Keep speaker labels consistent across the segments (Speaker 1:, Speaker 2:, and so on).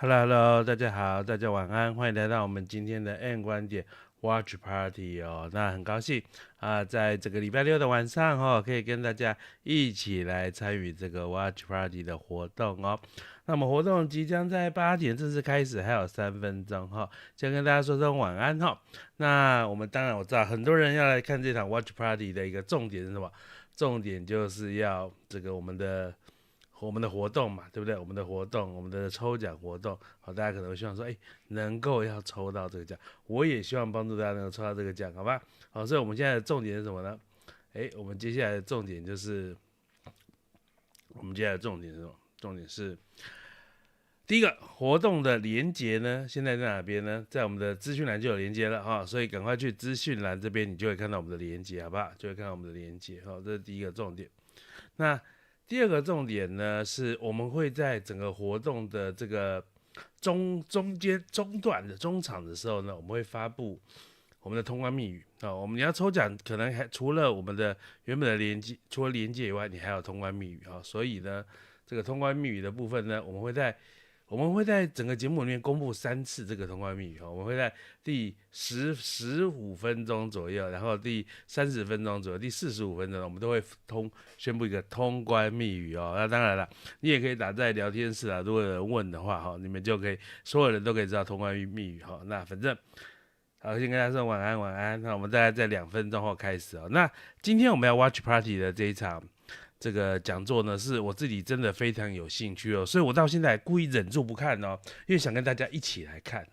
Speaker 1: Hello， 大家好，大家晚安，欢迎来到我们今天的 N 观点 Watch Party 哦。那很高兴在这个礼拜六的晚上可以跟大家一起来参与这个 Watch Party 的活动哦。那么活动即将在8点正式开始，还有3分钟先跟大家说声晚安那我们当然我知道很多人要来看这场 Watch Party 的一个重点是什么？重点就是要这个我们的活动嘛，对不对？我们的活动，我们的抽奖活动，大家可能会希望说，能够要抽到这个奖，我也希望帮助大家能够抽到这个奖，好吧？所以我们现在的重点是什么呢？我们接下来的重点就是，重点是第一个活动的连结呢，现在在哪边呢？在我们的资讯栏就有连结了所以赶快去资讯栏这边，你就会看到我们的连结，好不好？就会看到我们的连结这是第一个重点。那第二个重点呢，是我们会在整个活动的这个中场的时候呢，我们会发布我们的通关密语我们要抽奖，可能还除了我们的原本的连接，除了连接以外，你还有通关密语所以呢，这个通关密语的部分呢，我们会在整个节目里面公布3次这个通关密语我们会在第15分钟左右，然后第30分钟左右，第45分钟我们都会宣布一个通关密语那当然了，你也可以打在聊天室如果有人问的话你们就可以，所有人都可以知道通关密语那反正好，先跟大家说晚安。那我们大概在2分钟后开始那今天我们要 Watch Party 的这一场这个讲座呢，是我自己真的非常有兴趣所以我到现在故意忍住不看因为想跟大家一起来看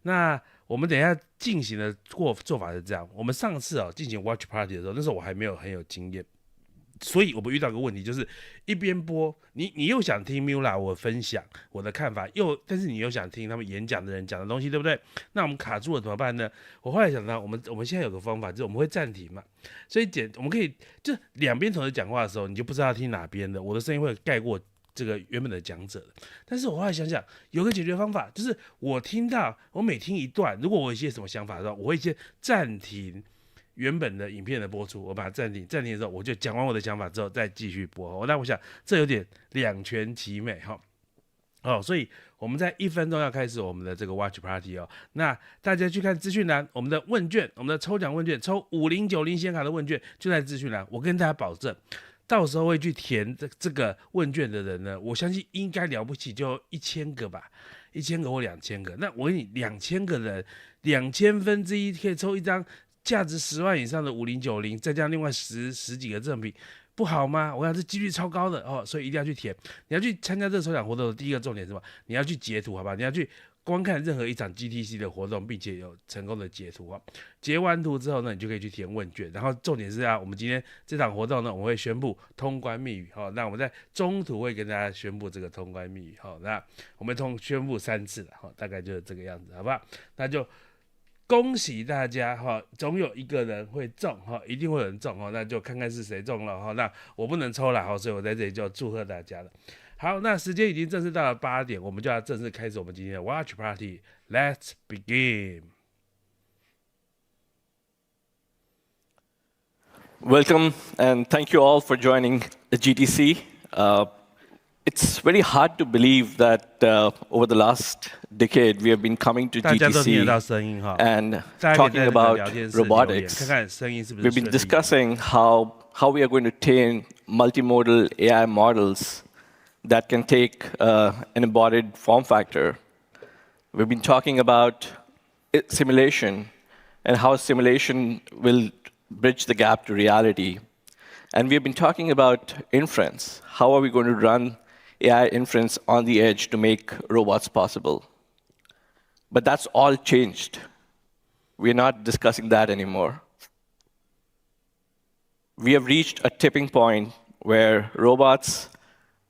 Speaker 1: 那我们等一下进行的做法是这样，我们上次进行 Watch Party 的时候，那时候我还没有很有经验，所以我们遇到一个问题，就是一边播，你又想听 Miula 我分享我的看法，但是你又想听他们演讲的人讲的东西，对不对？那我们卡住了怎么办呢？我后来想到，我们现在有个方法，就是我们会暂停嘛，所以我们可以就两边同时讲话的时候，你就不知道听哪边的，我的声音会盖过这个原本的讲者的。但是我后来想想，有个解决方法，就是我每听一段，如果我有一些什么想法的时候，我会先暂停原本的影片的播出，我把它暂停的时候，我就讲完我的想法之后再继续播那我想这有点两全其美所以我们在1分钟要开始我们的这个 Watch Party 那大家去看资讯栏，我们的问卷，我们的抽奖问卷，抽5090显卡的问卷就在资讯栏，我跟大家保证，到时候会去填这个问卷的人呢，我相信应该了不起就1000个吧，1000个或2000个。那我跟你2000个人，2000分之一可以抽一张价值10万以上的5090，再加上另外十几个赠品，不好吗？我想这几率超高的所以一定要去填。你要去参加这个抽奖活动的第一个重点是什么？你要去截图，好吧？你要去观看任何一场 GTC 的活动，并且有成功的截图截完图之后呢，你就可以去填问卷。然后重点是我们今天这场活动呢，我们会宣布通关密语那我们在中途会跟大家宣布这个通关密语那我们宣布3次了大概就是这个样子，好不好？那就恭喜大家总有一个人会中一定会有人中那就看看是谁中了那我不能抽了所以我在这里就祝贺大家了。好，那时间已经正式到了8点，我们就要正式开始我们今天的 Watch Party。 Let's begin.
Speaker 2: Welcome and thank you all for joining the GTC. It's very hard to believe that over the last decade we have been coming to GTC and talking about robotics. We've been discussing how we are going to train multimodal AI models that can take an embodied form factor. We've been talking about simulation and how simulation will bridge the gap to reality. And we've been talking about inference. How are we going to run AI inference on the edge to make robots possible? But that's all changed. We're not discussing that anymore. We have reached a tipping point where robots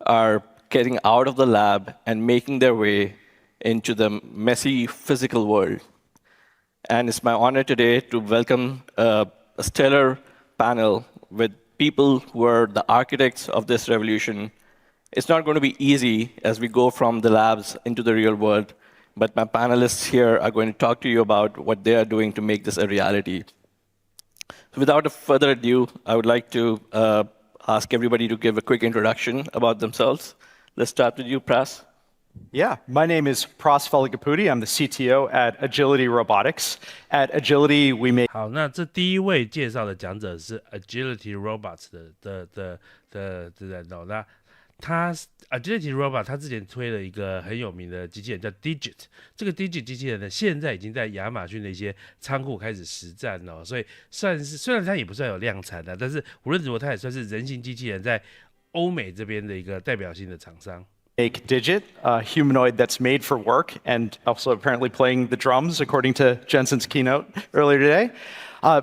Speaker 2: are getting out of the lab and making their way into the messy physical world. And it's my honor today to welcome a stellar panel with people who are the architects of this revolution. It's not going to be easy as we go from the labs into the real world, but my panelists here are going to talk to you about what they are doing to make this a reality. So without further ado, I would like to ask everybody to give a quick introduction about themselves. Let's start with you, Pras.
Speaker 3: Yeah, my name is Pras Veligapudi. I'm the CTO at Agility Robotics. At Agility, we make
Speaker 1: 好，那这第一位介绍的讲者是 Agility Robots 的人哦。那他 Agility Robot 他之前推了一个很有名的机器人叫 Digit， 这个 Digit 机器人呢，现在已经在亚马逊的一些仓库开始实战了，所以虽然它也不算有量产的，但是无论如何，它也算是人形机器人在欧美这边的一个代表性的厂商。
Speaker 3: Make Digit, a humanoid that's made for work, and also apparently playing the drums, according to Jensen's keynote earlier today.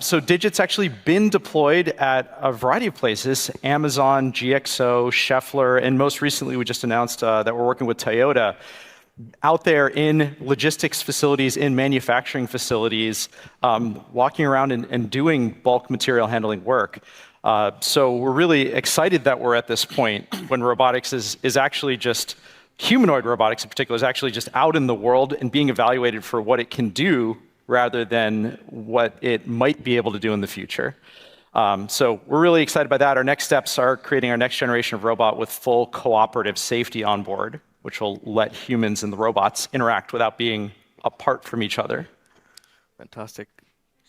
Speaker 3: So Digit's actually been deployed at a variety of places: Amazon, GXO, Scheffler, and most recently we just announced that we're working with Toyota. Out there in logistics facilities, in manufacturing facilities, walking around and doing bulk material handling work. So we're really excited that we're at this point when robotics is actually just, humanoid robotics in particular, is actually just out in the world and being evaluated for what it can do rather than what it might be able to do in the future. So we're really excited by that. Our next steps are creating our next generation of robot with full cooperative safety on board, which will let humans and the robots interact without being apart from each other.
Speaker 2: Fantastic.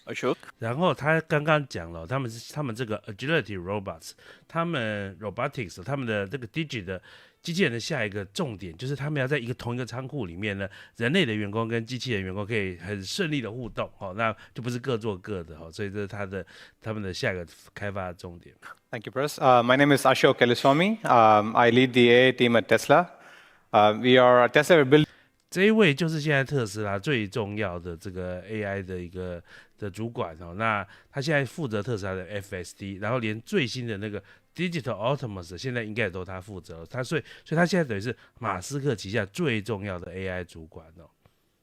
Speaker 2: Ashok?
Speaker 1: 然后他刚刚讲了，他们这个 Agility Robots， 他们 Robotics， 他们的这个 Digit 的机器人的下一个重点就是他们要在同一个仓库里面呢，人类的员工跟机器人员工可以很顺利的互动，那就不是各做各的，所以这是他们的下一个开发的重点。
Speaker 4: Thank you, Pras. My name is Ashok Keliswamy. I lead the AI team at Tesla. We are at Tesla. We're building.
Speaker 1: 这一位就是现在特斯拉最重要的这个 AI 的一个主管那他现在负责特斯拉的 FSD， 然后连最新的那个 Digital Optimus 现在应该也都他负责，所以他现在等于是马斯克旗下最重要的 AI 主管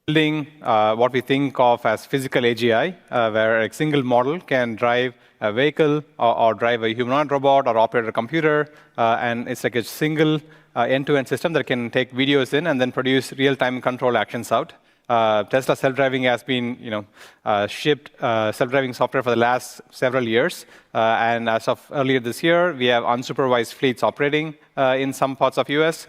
Speaker 4: Building what we think of as physical AGI, where a single model can drive a vehicle or drive a humanoid robot or operate a computer, and it's like a single end-to-end system that can take videos in and then produce real-time control actions out. Tesla self-driving has been, shipped self-driving software for the last several years, and as of earlier this year, we have unsupervised fleets operating in some parts of US.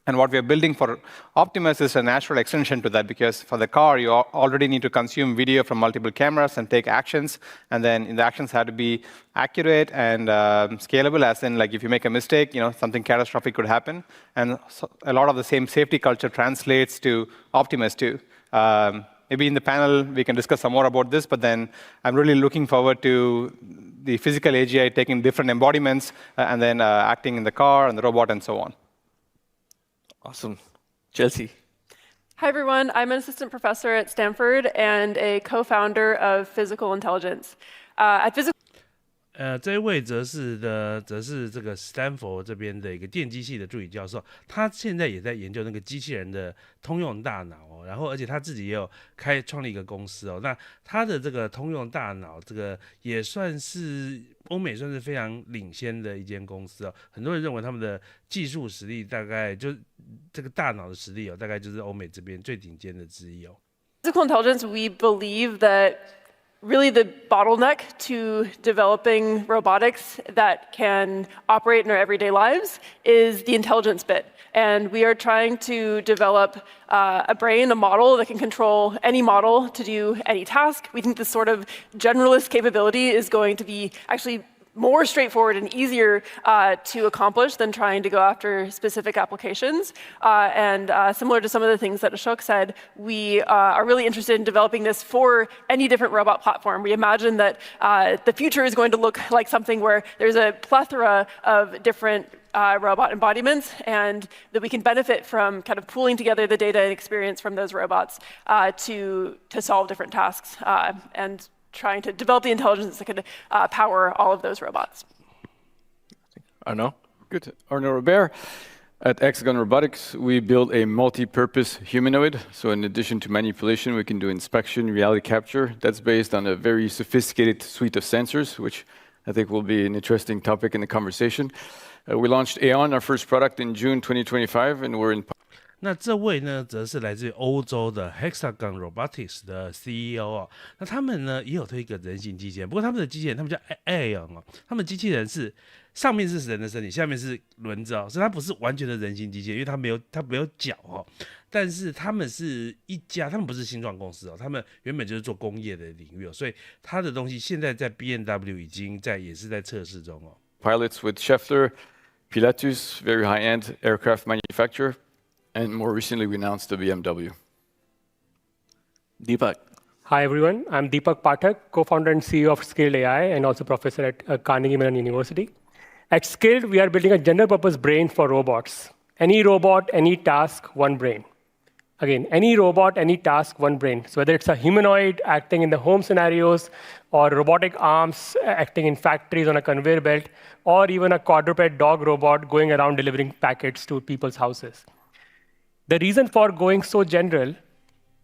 Speaker 4: And what we are building for Optimus is a natural extension to that, because for the car, you already need to consume video from multiple cameras and take actions, and then the actions have to be accurate and scalable, as in, like, if you make a mistake, something catastrophic could happen. And so a lot of the same safety culture translates to Optimus too. Maybe in the panel, we can discuss some more about this, but then I'm really looking forward to the physical AGI taking different embodiments and then acting in the car and the robot and so on.
Speaker 2: Awesome. Chelsea?
Speaker 5: Hi, everyone. I'm an assistant professor at Stanford and a co-founder of Physical Intelligence. At Physical
Speaker 1: 这一位则是这个斯坦福这边的一个电机系的助理教授，他现在也在研究那个机器人的通用大脑然后而且他自己也有创立一个公司那他的这个通用大脑这个也算是欧美算是非常领先的一间公司很多人认为他们的技术实力大概就这个大脑的实力大概就是欧美这边最顶尖的之一
Speaker 5: Physical Intelligence, we believe that really the bottleneck to developing robotics that can operate in our everyday lives is the intelligence bit. And we are trying to develop a brain, a model that can control any model to do any task. We think this sort of generalist capability is going to be actually more straightforward and easier to accomplish than trying to go after specific applications. And similar to some of the things that Ashok said, we are really interested in developing this for any different robot platform. We imagine that the future is going to look like something where there's a plethora of different robot embodiments, and that we can benefit from kind of pooling together the data and experience from those robots to solve different tasks and trying to develop the intelligence that could power all of those robots.
Speaker 2: Arnaud?
Speaker 6: Good. Arnaud Robert. At Hexagon Robotics, we build a multi-purpose humanoid. So in addition to manipulation, we can do inspection, reality capture. That's based on a very sophisticated suite of sensors, which I think will be an interesting topic in the conversation. We launched Aeon, our first product, in June 2025, and we're in
Speaker 1: 那这位呢，则是来自于欧洲的 Hexagon Robotics 的 CEO 哦。那他们呢也有推一个人形机器人，不过他们的机器人他们叫 Aeon 哦，他们机器人是上面是人的身体，下面是轮子哦，所以它不是完全的人形机器人，因为它没有脚哦。但是他们是一家，他们不是新创公司哦，他们原本就是做工业的领域哦，所以他的东西现在在 BMW 已经也是在测试中哦。
Speaker 6: Pilots with Schaeffler, Pilatus, very high-end aircraft manufacturer, and more recently we announced the BMW.
Speaker 2: Deepak.
Speaker 7: Hi everyone, I'm Deepak Pathak, co-founder and CEO of Scaled AI and also professor at Carnegie Mellon University. At Scaled, we are building a general-purpose brain for robots. Any robot, any task, one brain. Again, any robot, any task, one brain. So whether it's a humanoid acting in the home scenarios, or robotic arms acting in factories on a conveyor belt, or even a quadruped dog robot going around delivering packets to people's houses. The reason for going so general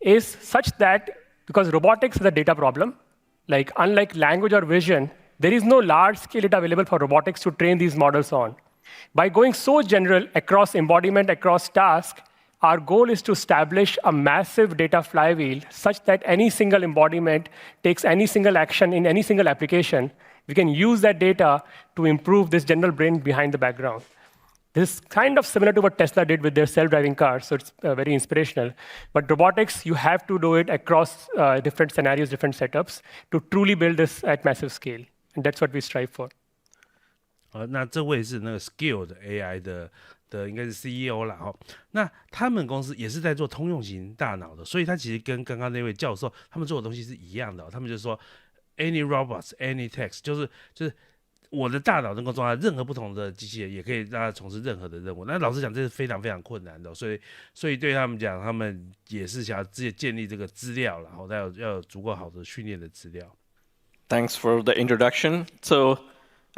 Speaker 7: is such that because robotics is a data problem, like unlike language or vision, there is no large-scale data available for robotics to train these models on. By going so general across embodiment, across task, our goal is to establish a massive data flywheel such that any single embodiment takes any single action in any single application. We can use that data to improve this general brain behind the background. This is kind of similar to what Tesla did with their self-driving cars, so it's very inspirational. But robotics, you have to do it across different scenarios, different setups, to truly build this at massive scale. And that's what we strive for.
Speaker 1: 那这位是那个 Scale 的 AI 的应该是 CEO 啦哦。那他们公司也是在做通用型大脑的，所以他其实跟刚刚那位教授他们做的东西是一样的哦。他们就说 any robots, any text， 就是我的大脑能够装载任何不同的机器人，也可以让它从事任何的任务。那老实讲，这是非常非常困难的哦，所以对他们讲，他们也是想要建立这个资料，然后要有足够好的训练的资料。
Speaker 2: Thanks for the introduction. So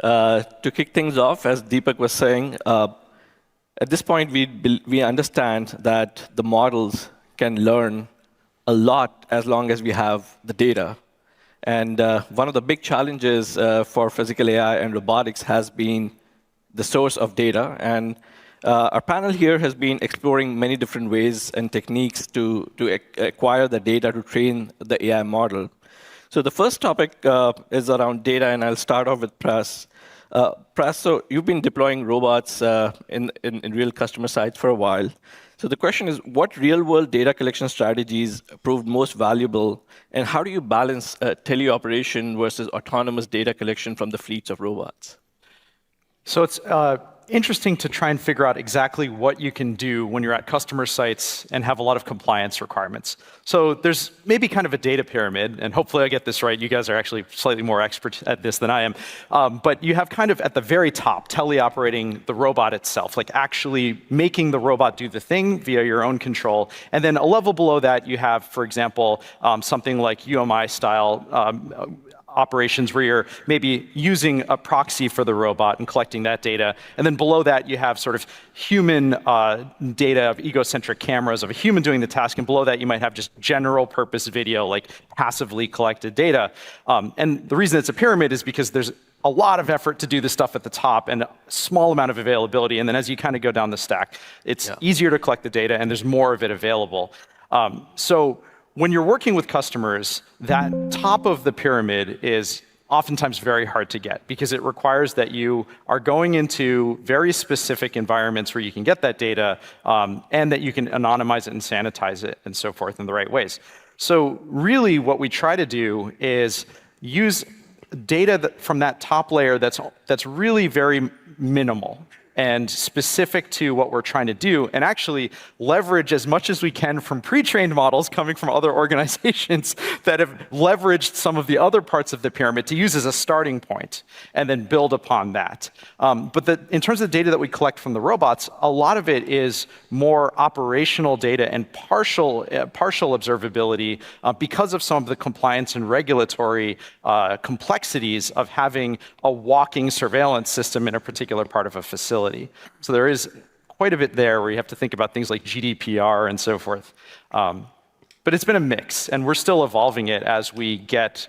Speaker 2: to kick things off, as Deepak was saying, at this point we understand that the models can learn a lot as long as we have the data. And one of the big challenges for physical AI and robotics has been the source of data. And our panel here has been exploring many different ways and techniques to acquire the data to train the AI model. So the first topic is around data, and I'll start off with Pras. Pras, so you've been deploying robots in real customer sites for a while. So the question is, what real-world data collection strategies proved most valuable, and how do you balance teleoperation versus autonomous data collection from the fleets of robots?
Speaker 3: So it's interesting to try and figure out exactly what you can do when you're at customer sites and have a lot of compliance requirements. So there's maybe kind of a data pyramid, and hopefully I get this right. You guys are actually slightly more expert at this than I am. But you have kind of at the very top, teleoperating the robot itself, like actually making the robot do the thing via your own control. And then a level below that, you have, for example, something like UMI-style operations where you're maybe using a proxy for the robot and collecting that data. And then below that, you have sort of human data of egocentric cameras of a human doing the task. And below that, you might have just general purpose video, like passively collected data. And the reason it's a pyramid is because there's a lot of effort to do this stuff at the top and a small amount of availability. And then as you kind of go down the stack, it's easier to collect the data and there's more of it available. So when you're working with customers, that top of the pyramid is oftentimes very hard to get because it requires that you are going into very specific environments where you can get that data and that you can anonymize it and sanitize it and so forth in the right ways. So really what we try to do is use data from that top layer that's really very minimal and specific to what we're trying to do, and actually leverage as much as we can from pre-trained models coming from other organizations that have leveraged some of the other parts of the pyramid to use as a starting point, and then build upon that. But in terms of the data that we collect from the robots, a lot of it is more operational data and partial observability because of some of the compliance and regulatory complexities of having a walking surveillance system in a particular part of a facility. So there is quite a bit there where you have to think about things like GDPR and so forth. But it's been a mix, and we're still evolving it as we get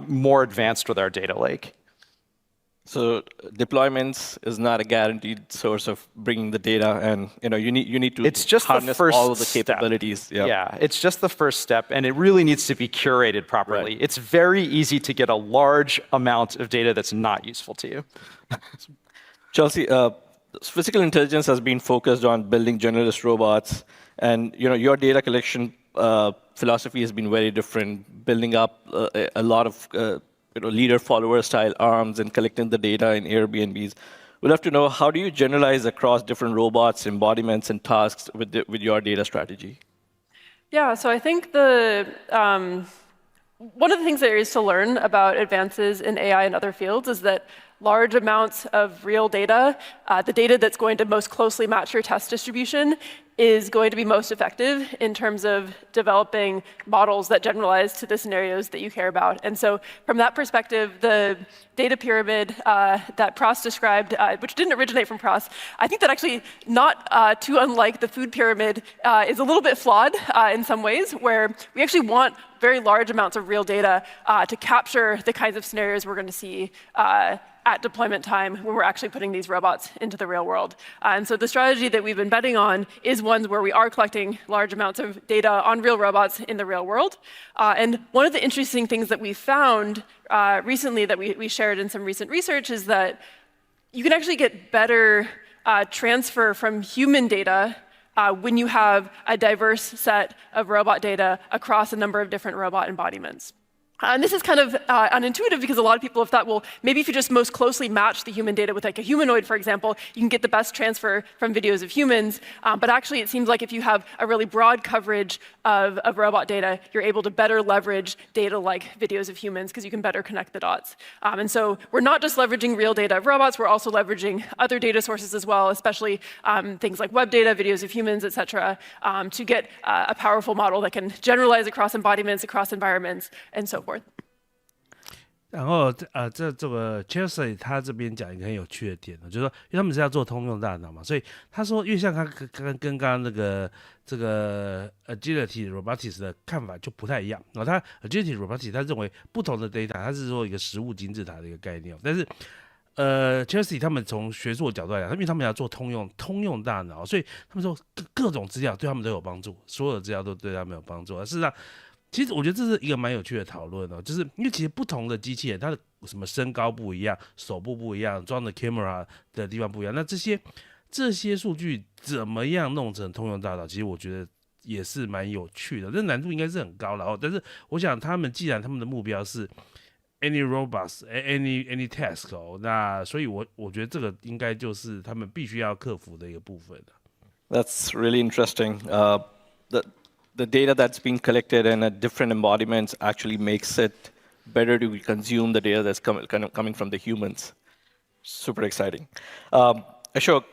Speaker 3: more advanced with our data lake.
Speaker 2: So deployments is not a guaranteed source of bringing the data, and you need to
Speaker 3: it's just
Speaker 2: harness
Speaker 3: the first
Speaker 2: all of the
Speaker 3: step.
Speaker 2: capabilities.
Speaker 3: Yeah, it's just the first step, and it really needs to be curated properly.
Speaker 2: Right.
Speaker 3: It's very easy to get a large amount of data that's not useful to you.
Speaker 2: Chelsea, physical intelligence has been focused on building generalist robots, and your data collection philosophy has been very different, building up a lot of leader-follower style arms and collecting the data in Airbnbs. We'd love to know, how do you generalize across different robots, embodiments, and tasks with your data strategy?
Speaker 5: Yeah, so I think one of the things there is to learn about advances in AI and other fields is that large amounts of real data, the data that's going to most closely match your test distribution, is going to be most effective in terms of developing models that generalize to the scenarios that you care about. And so from that perspective, the data pyramid that Pross described, which didn't originate from Pross, I think that actually, not too unlike the food pyramid, is a little bit flawed in some ways, where we actually want very large amounts of real data to capture the kinds of scenarios we're going to see at deployment time when we're actually putting these robots into the real world. And so the strategy that we've been betting on is ones where we are collecting large amounts of data on real robots in the real world. And one of the interesting things that we found recently that we shared in some recent research is that you can actually get better transfer from human data when you have a diverse set of robot data across a number of different robot embodiments. And this is kind of unintuitive because a lot of people have thought, well, maybe if you just most closely match the human data with like a humanoid, for example, you can get the best transfer from videos of humans. But actually, it seems like if you have a really broad coverage of robot data, you're able to better leverage data like videos of humans because you can better connect the dots. And so we're not just leveraging real data of robots, we're also leveraging other data sources as well, especially things like web data, videos of humans, et cetera, to get a powerful model that can generalize across embodiments, across environments, and so forth.
Speaker 1: 然后这个 Chelsea 他这边讲一个很有趣的点呢，就是说，因为他们是要做通用大脑嘛，所以他说，因为像他跟刚刚那个这个 Agility Robotics 的看法就不太一样。然后他 Agility Robotics 他认为不同的 data， 他是说一个实物金字塔的一个概念，但是Chelsea 他们从学术的角度来讲，因为他们要做通用大脑，所以他们说各种资料对他们都有帮助，所有的资料都对他们有帮助。事实上，其实我觉得这是一个蛮有趣的讨论哦，就是因为其实不同的机器人，它的什么身高不一样，手部不一样，装的 camera 的地方不一样，那这些数据怎么样弄成通用大脑？其实我觉得也是蛮有趣的，这难度应该是很高了哦。但是我想既然他们的目标是 any robots any task 哦，那所以我觉得这个应该就是他们必须要克服的一个部分。
Speaker 2: That's really interesting. The data that's being collected in different embodiments actually makes it better to consume the data that's coming from the humans. Super exciting. Ashok,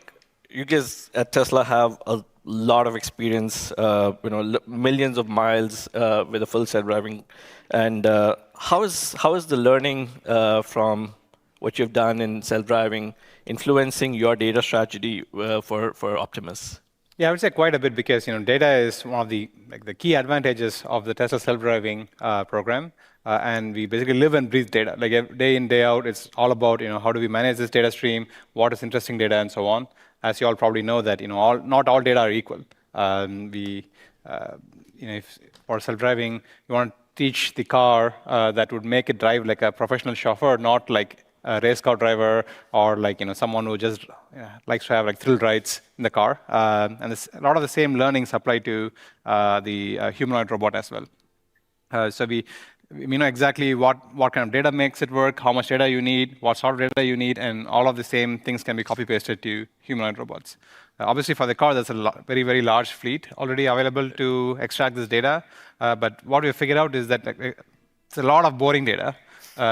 Speaker 2: you guys at Tesla have a lot of experience, millions of miles with a full self-driving. And how is the learning from what you've done in self-driving influencing your data strategy for Optimus?
Speaker 4: Yeah, I would say quite a bit because data is one of the key advantages of the Tesla self-driving program, and we basically live and breathe data. Like day in, day out, it's all about how do we manage this data stream, what is interesting data, and so on. As you all probably know that not all data are equal. If for self-driving, you want to teach the car that would make it drive like a professional chauffeur, not like a race car driver or like someone who just likes to have like thrill rides in the car. And a lot of the same learnings apply to the humanoid robot as well. So we know exactly what kind of data makes it work, how much data you need, what sort of data you need, and all of the same things can be copy-pasted to humanoid robots. Obviously, for the car, there's a very, very large fleet already available to extract this data. But what we figured out is that it's a lot of boring data.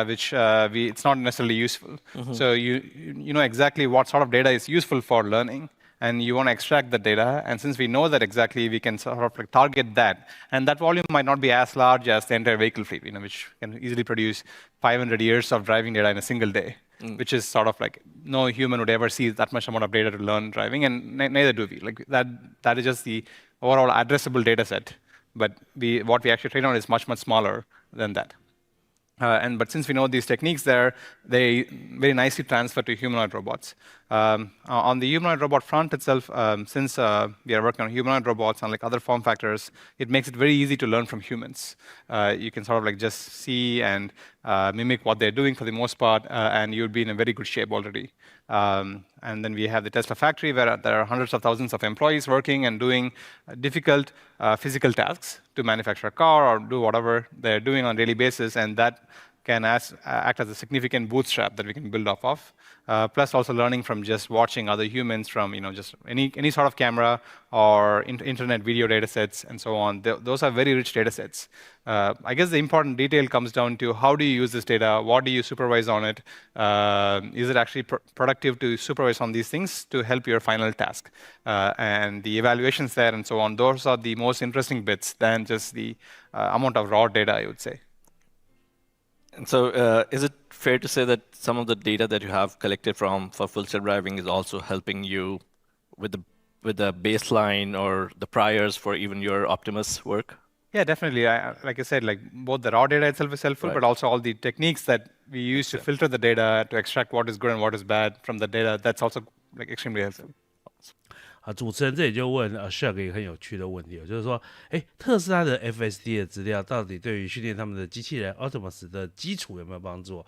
Speaker 4: Which it's not necessarily useful. Mm-hmm. So you know exactly what sort of data is useful for learning, and you want to extract the data. And since we know that exactly, we can sort of like target that. And that volume might not be as large as the entire vehicle fleet, which can easily produce 500 years of driving data in a single day, which is sort of like no human would ever see that much amount of data to learn driving, and neither do we. Like that is just the overall addressable data set. But what we actually train on is much, much smaller than that. But since we know these techniques there, they very nicely transfer to humanoid robots. On the humanoid robot front itself, since we are working on humanoid robots, unlike other form factors, it makes it very easy to learn from humans. You can sort of like just see and mimic what they're doing for the most part, and you'll be in a very good shape already. And then we have the Tesla factory, where there are hundreds of thousands of employees working and doing difficult physical tasks to manufacture a car or do whatever they're doing on a daily basis, and that can act as a significant bootstrap that we can build off of. Plus also learning from just watching other humans from just any sort of camera or internet video data sets and so on. Those are very rich data sets. I guess the important detail comes down to how do you use this data, what do you supervise on it, is it actually productive to supervise on these things to help your final task, and the evaluations there and so on. Those are the most interesting bits than just the amount of raw data, I would say.
Speaker 2: And so is it fair to say that some of the data that you have collected for full self-driving is also helping you with the baseline or the priors for even your Optimus work?
Speaker 4: Yeah, definitely. Like I said, like both the raw data itself is helpful, but also all the techniques that we use to filter the data, to extract what is good and what is bad from the data, that's also like extremely helpful.
Speaker 1: 主持人这里就问Shug 一个很有趣的问题，就是说，特斯拉的 FSD 的资料到底对于训练他们的机器人 Optimus 的基础有没有帮助？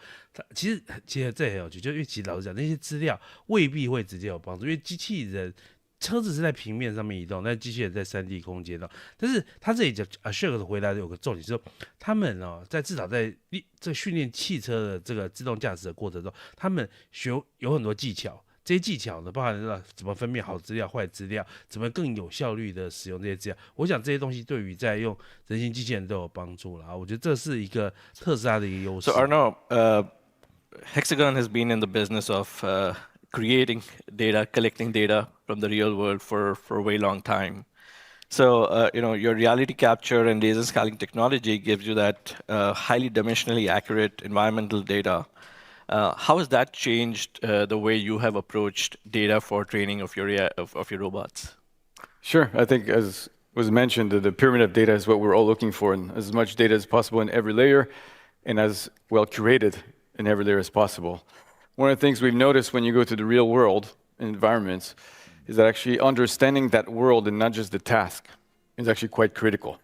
Speaker 1: 其实这很有趣，就因为其实老实讲，那些资料未必会直接有帮助，因为机器人车子是在平面上面移动，但机器人在3D 空间的。但是他这里讲Shug 的回答有个重点，就是说他们至少在这训练汽车的这个自动驾驶的过程中，他们有很多技巧。这些技巧呢，包含了怎么分辨好资料、坏资料，怎么更有效率的使用这些资料。我想这些东西对于在用人形机器人都有帮助了啊。我觉得这是一个特斯拉的一个优势。
Speaker 2: So Arnaud, Hexagon has been in the business of creating data, collecting data from the real world for a very long time. So your reality capture and laser scaling technology gives you that highly dimensionally accurate environmental data. How has that changed the way you have approached data for training of your robots?
Speaker 6: Sure. I think, as was mentioned, the pyramid of data is what we're all looking for, and as much data as possible in every layer, and as well curated in every layer as possible. One of the things we've noticed when you go to the real world environments is that actually understanding that world and not just the task is actually quite critical.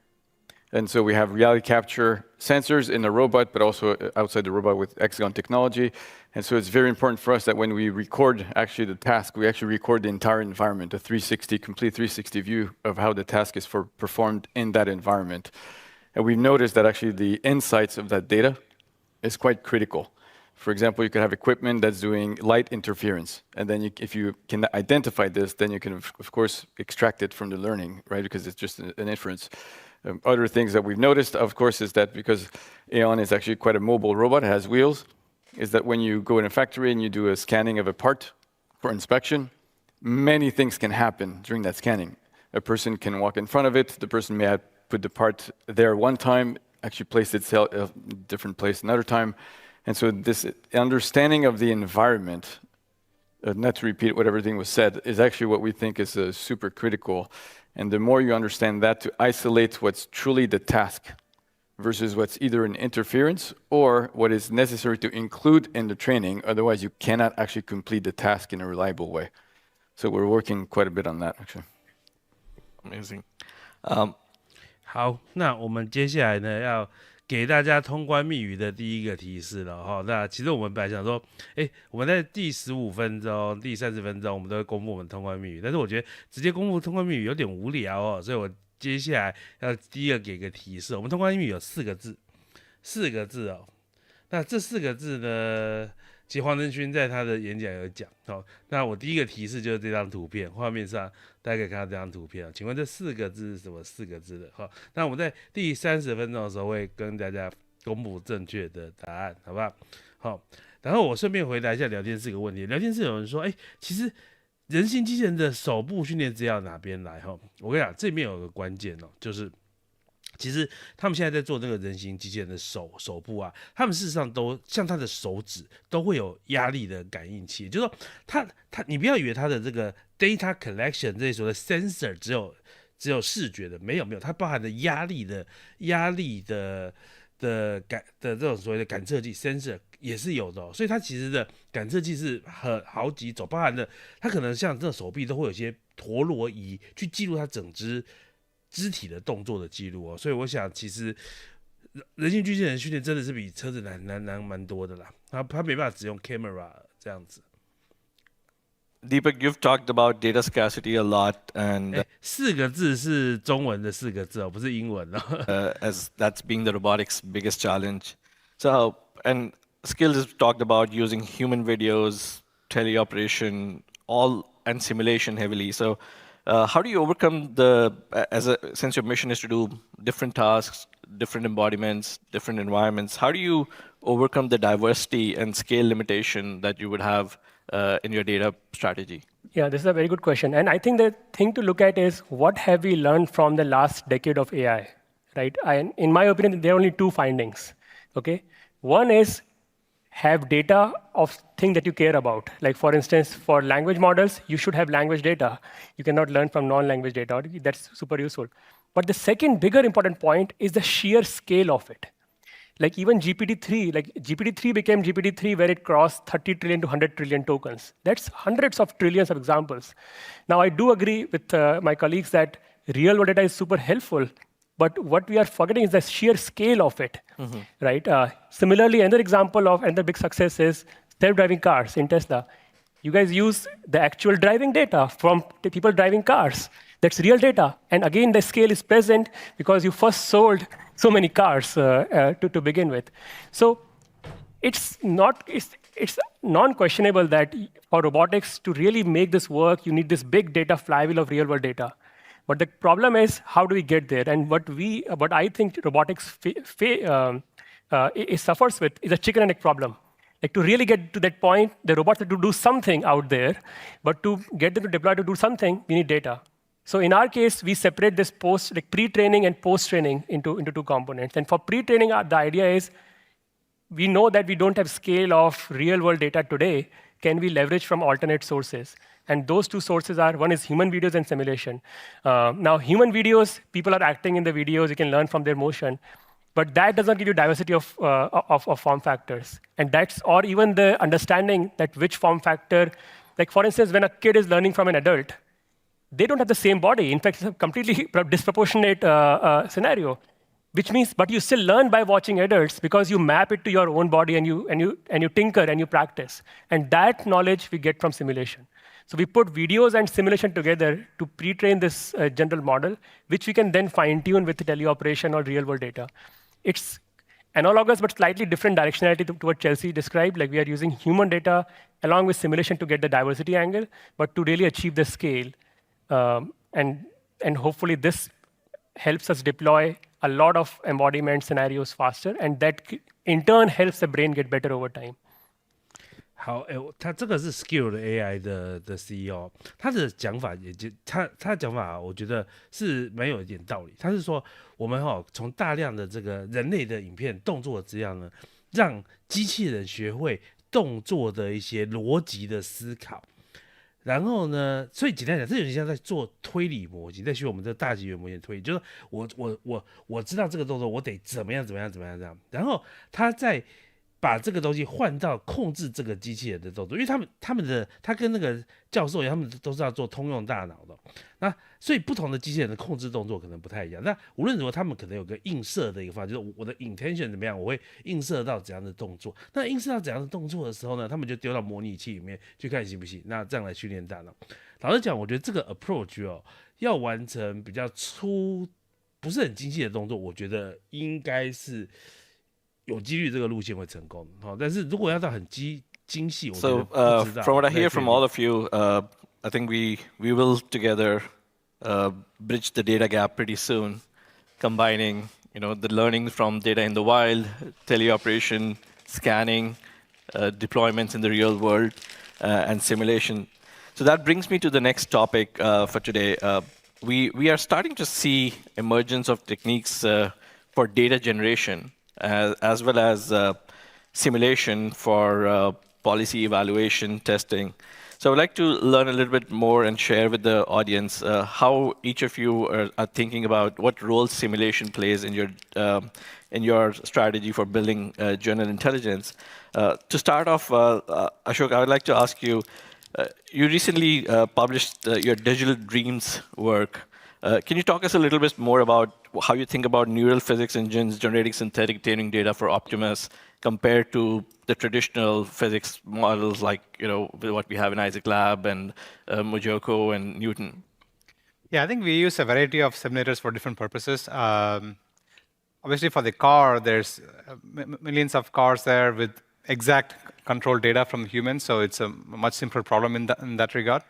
Speaker 6: And so we have reality capture sensors in the robot, but also outside the robot with Hexagon technology. And so it's very important for us that when we record actually the task, we actually record the entire environment, a complete 360 view of how the task is performed in that environment. And we've noticed that actually the insights of that data is quite critical. For example, you could have equipment that's doing light interference. And then if you can identify this, then you can, of course, extract it from the learning, right? Because it's just an inference. Other things that we've noticed, of course, is that because Aeon is actually quite a mobile robot, it has wheels, is that when you go in a factory and you do a scanning of a part for inspection, many things can happen during that scanning. A person can walk in front of it, the person may have put the part there one time, actually placed it in a different place another time. And so this understanding of the environment, not to repeat what everything was said, is actually what we think is super critical. And the more you understand that, to isolate what's truly the task versus what's either an interference or what is necessary to include in the training, otherwise you cannot actually complete the task in a reliable way. So we're working quite a bit on that, actually.
Speaker 2: Amazing.
Speaker 1: 好，那我们接下来呢要给大家通关密语的第一个提示了哈。那其实我们本来想说，我们在第15分钟、第30分钟，我们都会公布我们通关密语，但是我觉得直接公布通关密语有点无聊哦，所以我接下来要第一个给个提示。我们通关密语有4个字哦。那这4个字呢，其实黄仁勋在他的演讲有讲哦。那我第一个提示就是这张图片，画面上大家可以看到这张图片，请问这4个字是什么4个字的？好，那我们在第30分钟的时候会跟大家公布正确的答案，好不好？好，然后我顺便回答一下聊天室一个问题。聊天室有人说，其实人形机器人的手部训练资料哪边来？哈，我跟你讲，这里面有个关键哦，就是其实他们现在在做那个人形机器人的手部啊，他们事实上都像他的手指都会有压力的感应器，就是说你不要以为他的这个 data collection 这些所谓的 sensor 只有视觉的，没有，它包含的压力的这种所谓的感测器 sensor 也是有的所以它其实的感测器是好几种，包含了它可能像这手臂都会有些陀螺仪去记录它整只肢体的动作的记录所以我想其实人形机器人训练真的是比车子难蛮多的啦，它没办法只用 camera 这样子。
Speaker 2: Deepak, you've talked about data scarcity a lot, and
Speaker 1: 4个字是中文的4个字不是英文
Speaker 2: as that's being the robotics' biggest challenge. So, and Skills has talked about using human videos, teleoperation, and simulation heavily. So, how do you overcome since your mission is to do different tasks, different embodiments, different environments? How do you overcome the diversity and scale limitation that you would have in your data strategy?
Speaker 7: Yeah, this is a very good question. And I think the thing to look at is what have we learned from the last decade of AI, right? In my opinion, there are only 2 findings, okay? One is have data of things that you care about. Like for instance, for language models, you should have language data. You cannot learn from non-language data. That's super useful. But the second bigger important point is the sheer scale of it. Like even GPT-3, GPT-3 became GPT-3 where it crossed 30 trillion to 100 trillion tokens. That's hundreds of trillions of examples. Now, I do agree with my colleagues that real-world data is super helpful, but what we are forgetting is the sheer scale of it, right? Similarly, another example of another big success is self-driving cars in Tesla. You guys use the actual driving data from the people driving cars. That's real data. And again, the scale is present because you first sold so many cars to begin with. So it's non-questionable that for robotics to really make this work, you need this big data flywheel of real-world data. But the problem is, how do we get there? And what I think robotics suffers with is a chicken and egg problem. Like to really get to that point, the robots have to do something out there, but to get them to deploy to do something, we need data. So in our case, we separate this pre-training and post-training into 2 components. And for pre-training, the idea is we know that we don't have scale of real-world data today. Can we leverage from alternate sources? And those 2 sources are, one is human videos and simulation. Now, human videos, people are acting in the videos. You can learn from their motion. But that does not give you diversity of form factors. And or even the understanding that which form factor, like for instance, when a kid is learning from an adult, they don't have the same body. In fact, it's a completely disproportionate scenario, which means, but you still learn by watching adults because you map it to your own body and you tinker and you practice. And that knowledge we get from simulation. So we put videos and simulation together to pre-train this general model, which we can then fine-tune with the teleoperation or real-world data. It's analogous, but slightly different directionality to what Chelsea described. Like we are using human data along with simulation to get the diversity angle, but to really achieve the scale. And hopefully this helps us deploy a lot of embodiment scenarios faster, and that in turn helps the brain get better over time.
Speaker 1: 好，他这个是 Skill 的 AI 的 CEO， 他的讲法他的讲法我觉得是蛮有一点道理。他是说，我们从大量的这个人类的影片动作的资料呢，让机器人学会动作的一些逻辑的思考。然后呢，所以简单讲，这有点像在做推理模型，在学我们这大级语言模型推理，就是我知道这个动作，我得怎么样这样。然后他在把这个东西换到控制这个机器人的动作，因为他跟那个教授一样，他们都是要做通用大脑的。那所以不同的机器人的控制动作可能不太一样。那无论如何，他们可能有个映射的一个方法，就是我的 intention 怎么样，我会映射到怎样的动作。那映射到怎样的动作的时候呢，他们就丢到模拟器里面去看行不行。那这样来训练大脑。老实讲，我觉得这个 approach 要完成比较不是很精细的动作，我觉得应该是有几率这个路线会成功。但是如果要到很精细，我觉得不知道。
Speaker 2: From what I hear from all of you, I think we will together bridge the data gap pretty soon, combining the learning from data in the wild, teleoperation, scanning, deployments in the real world, and simulation. So that brings me to the next topic for today. We are starting to see emergence of techniques for data generation, as well as simulation for policy evaluation, testing. So I would like to learn a little bit more and share with the audience how each of you are thinking about what role simulation plays in your strategy for building general intelligence. To start off, Ashok, I would like to ask you, you recently published your Digital Dreams work. Can you talk us a little bit more about how you think about neural physics engines generating synthetic training data for Optimus compared to the traditional physics models like what we have in Isaac Lab and Mojoko and Newton?
Speaker 4: Yeah, I think we use a variety of simulators for different purposes. Obviously, for the car, there's millions of cars there with exact control data from humans, so it's a much simpler problem in that regard.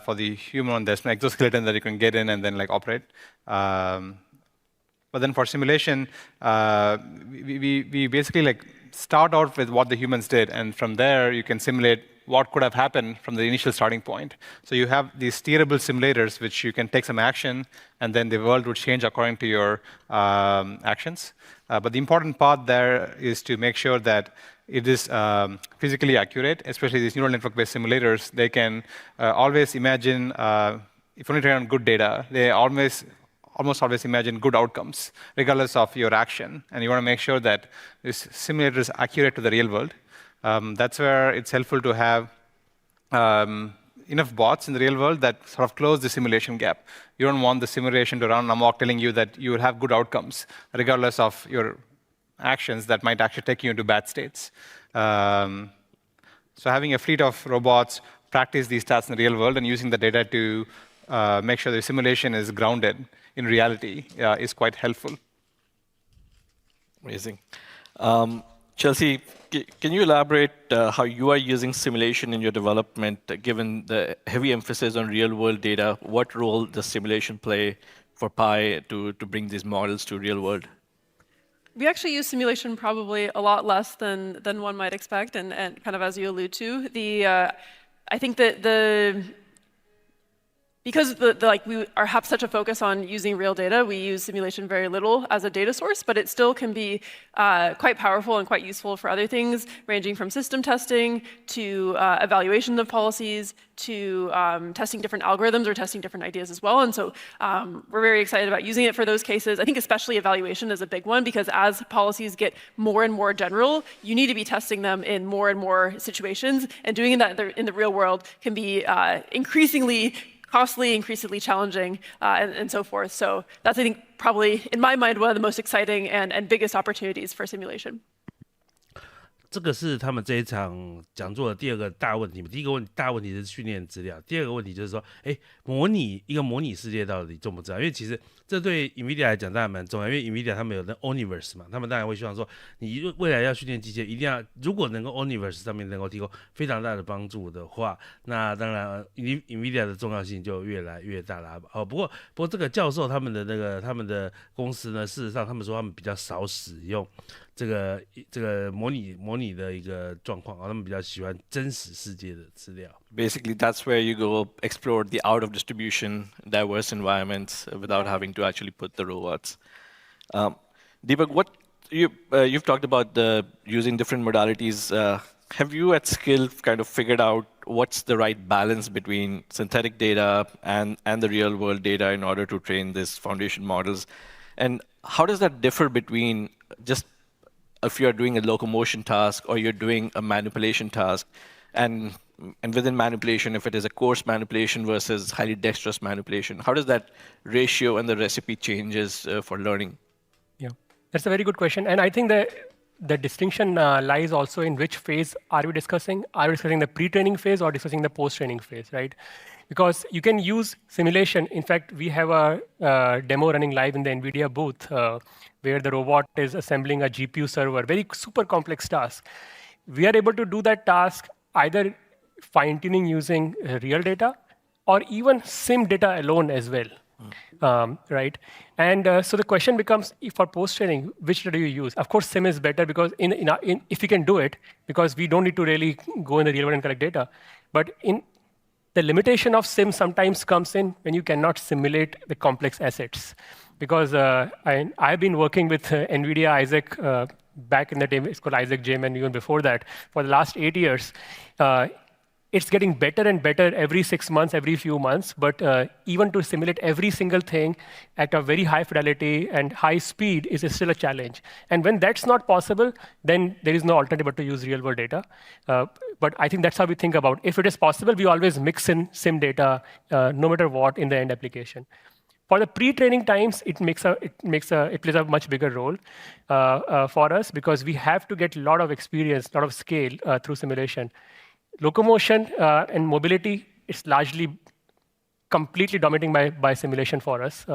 Speaker 4: For the human, there's an exoskeleton that you can get in and then operate. But then for simulation, we basically start out with what the humans did, and from there you can simulate what could have happened from the initial starting point. So you have these steerable simulators, which you can take some action, and then the world would change according to your actions. But the important part there is to make sure that it is physically accurate, especially these neural network-based simulators. They can always imagine, if only trained on good data, they almost always imagine good outcomes, regardless of your action. And you want to make sure that this simulator is accurate to the real world. That's where it's helpful to have enough bots in the real world that sort of close the simulation gap. You don't want the simulation to run amok telling you that you will have good outcomes, regardless of your actions that might actually take you into bad states. So having a fleet of robots practice these tasks in the real world and using the data to make sure the simulation is grounded in reality is quite helpful.
Speaker 2: Amazing. Chelsea, can you elaborate how you are using simulation in your development, given the heavy emphasis on real-world data? What role does simulation play for Pi to bring these models to real world?
Speaker 5: We actually use simulation probably a lot less than one might expect, and kind of as you allude to, I think that because we have such a focus on using real data, we use simulation very little as a data source, but it still can be quite powerful and quite useful for other things, ranging from system testing to evaluation of policies to testing different algorithms or testing different ideas as well. And so we're very excited about using it for those cases. I think especially evaluation is a big one, because as policies get more and more general, you need to be testing them in more and more situations, and doing that in the real world can be increasingly costly, increasingly challenging, and so forth. So that's, I think, probably, in my mind, one of the most exciting and biggest opportunities for simulation.
Speaker 1: 这个是他们这一场讲座的第二个大问题。第一个大问题是训练资料，第二个问题就是说，模拟世界到底重不重要？因为其实这对 NVIDIA 来讲当然蛮重要，因为 NVIDIA 他们有那 Omniverse 嘛，他们当然会希望说，你未来要训练机器人，一定要如果能够 Omniverse 上面能够提供非常大的帮助的话，那当然 NVIDIA 的重要性就越来越大了。不过这个教授他们的公司呢，事实上他们说他们比较少使用这个模拟的一个状况，他们比较喜欢真实世界的资料。
Speaker 2: Basically, that's where you go explore the out of distribution, diverse environments without having to actually put the robots. Deepak, what you've talked about using different modalities. Have you at Skill kind of figured out what's the right balance between synthetic data and the real world data in order to train these foundation models? And how does that differ between just if you're doing a locomotion task or you're doing a manipulation task, and within manipulation, if it is a coarse manipulation versus highly dexterous manipulation, how does that ratio and the recipe changes for learning?
Speaker 7: Yeah, that's a very good question. And I think the distinction lies also in which phase are we discussing? Are we discussing the pre-training phase or discussing the post-training phase, right? Because you can use simulation. In fact, we have a demo running live in the NVIDIA booth where the robot is assembling a GPU server, very super complex task. We are able to do that task either fine-tuning using real data or even sim data alone as well, right? And so the question becomes, for post-training, which data do you use? Of course, sim is better because if you can do it, because we don't need to really go in the real world and collect data. But the limitation of sim sometimes comes in when you cannot simulate the complex assets. Because I've been working with NVIDIA Isaac back in the day, it's called Isaac Gym, and even before that, for the last 8 years. it's getting better and better every 6 months, every few months. But even to simulate every single thing at a very high fidelity and high speed is still a challenge. And when that's not possible, then there is no alternative but to use real-world data. But I think that's how we think about it. If it is possible, we always mix in sim data, no matter what, in the end application. For the pre-training times, it plays a much bigger role for us because we have to get a lot of experience, a lot of scale through simulation. Locomotion and mobility is largely completely dominating by simulation for us.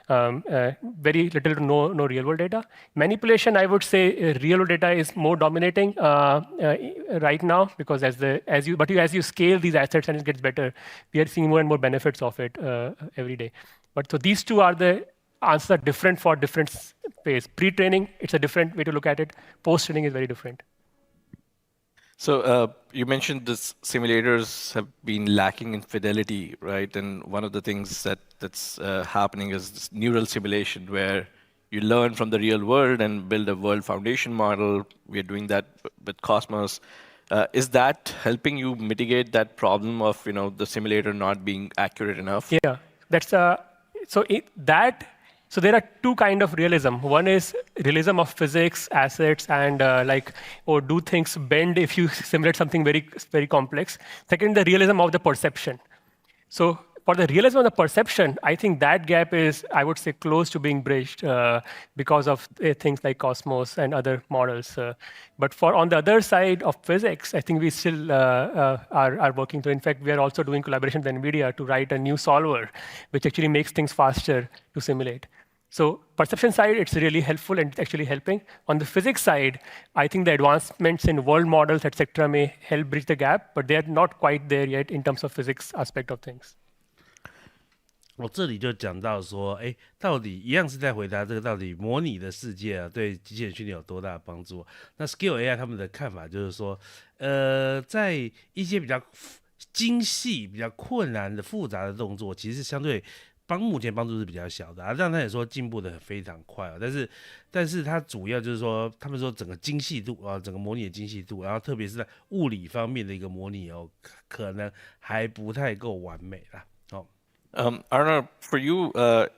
Speaker 7: Very little to no real-world data. Manipulation, I would say, real-world data is more dominating right now because as you scale these assets and it gets better, we are seeing more and more benefits of it every day. But so these two are the answers are different for different ways. Pre-training, it's a different way to look at it. Post-training is very different.
Speaker 2: So you mentioned this simulators have been lacking in fidelity, right? And one of the things that's happening is this neural simulation where you learn from the real world and build a world foundation model. We are doing that with Cosmos. Is that helping you mitigate that problem of the simulator not being accurate enough?
Speaker 7: Yeah, that's So there are two kinds of realism. One is realism of physics, assets, and do things bend if you simulate something very, very complex. Second, the realism of the perception. So for the realism of the perception, I think that gap is, I would say, close to being bridged because of things like Cosmos and other models. But on the other side of physics, I think we still are working through. In fact, we are also doing collaboration with NVIDIA to write a new solver, which actually makes things faster to simulate. So perception side, it's really helpful and it's actually helping. On the physics side, I think the advancements in world models, et cetera, may help bridge the gap, but they're not quite there yet in terms of physics aspect of things.
Speaker 1: 我这里就讲到说，到底一样是在回答这个到底模拟的世界啊，对机器人训练有多大的帮助？那 Scale AI 他们的看法就是说，在一些比较精细、比较困难的复杂的动作，其实相对目前帮助是比较小的啊。这样他也说进步的非常快啊，但是它主要就是说，他们说整个精细度啊，整个模拟的精细度，然后特别是在物理方面的一个模拟哦，可能还不太够完美啦。
Speaker 2: Arnav, for you,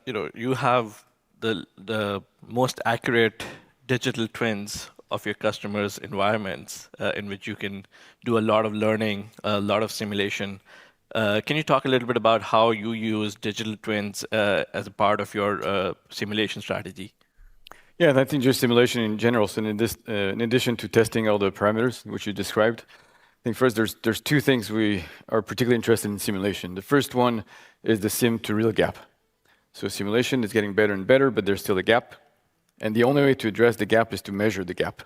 Speaker 2: you have the most accurate digital twins of your customers' environments in which you can do a lot of learning, a lot of simulation. Can you talk a little bit about how you use digital twins as a part of your simulation strategy?
Speaker 6: Yeah, I think just simulation in general. So in addition to testing all the parameters which you described, I think first there's two things we are particularly interested in simulation. The first one is the sim to real gap. So simulation is getting better and better, but there's still a gap. And the only way to address the gap is to measure the gap,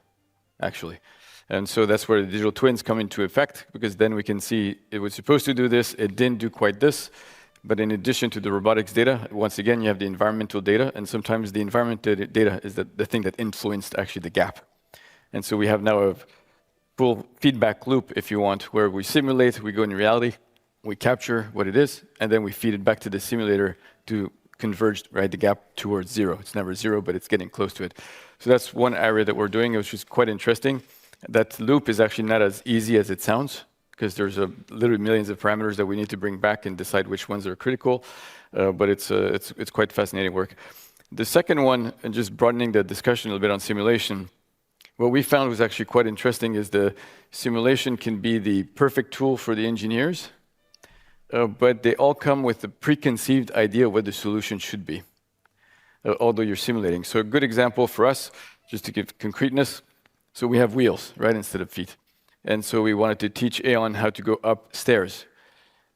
Speaker 6: actually. And so that's where the digital twins come into effect, because then we can see it was supposed to do this, it didn't do quite this. But in addition to the robotics data, once again, you have the environmental data, and sometimes the environmental data is the thing that influenced actually the gap. And so we have now a full feedback loop, if you want, where we simulate, we go in reality, we capture what it is, and then we feed it back to the simulator to converge the gap towards zero. It's never zero, but it's getting close to it. So that's one area that we're doing, which is quite interesting. That loop is actually not as easy as it sounds, because there's literally millions of parameters that we need to bring back and decide which ones are critical. But it's quite fascinating work. The second one, and just broadening the discussion a little bit on simulation, what we found was actually quite interesting is the simulation can be the perfect tool for the engineers, but they all come with a preconceived idea of what the solution should be, although you're simulating. So a good example for us, just to give concreteness, so we have wheels, right, instead of feet. And so we wanted to teach Aeon how to go upstairs.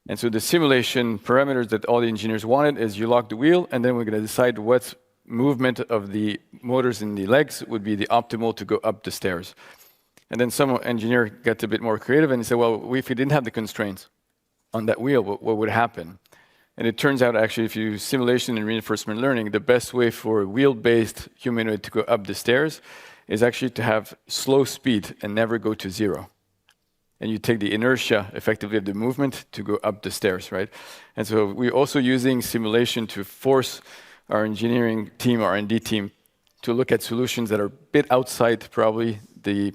Speaker 6: And so the simulation parameters that all the engineers wanted is you lock the wheel, and then we're going to decide what movement of the motors in the legs would be the optimal to go up the stairs. And then some engineer got a bit more creative and he said, well, if we didn't have the constraints on that wheel, what would happen? And it turns out, actually, if you use simulation and reinforcement learning, the best way for a wheel-based humanoid to go up the stairs is actually to have slow speed and never go to zero. And you take the inertia, effectively, of the movement to go up the stairs, right? And so we're also using simulation to force our engineering team, our R&D team, to look at solutions that are a bit outside, probably, the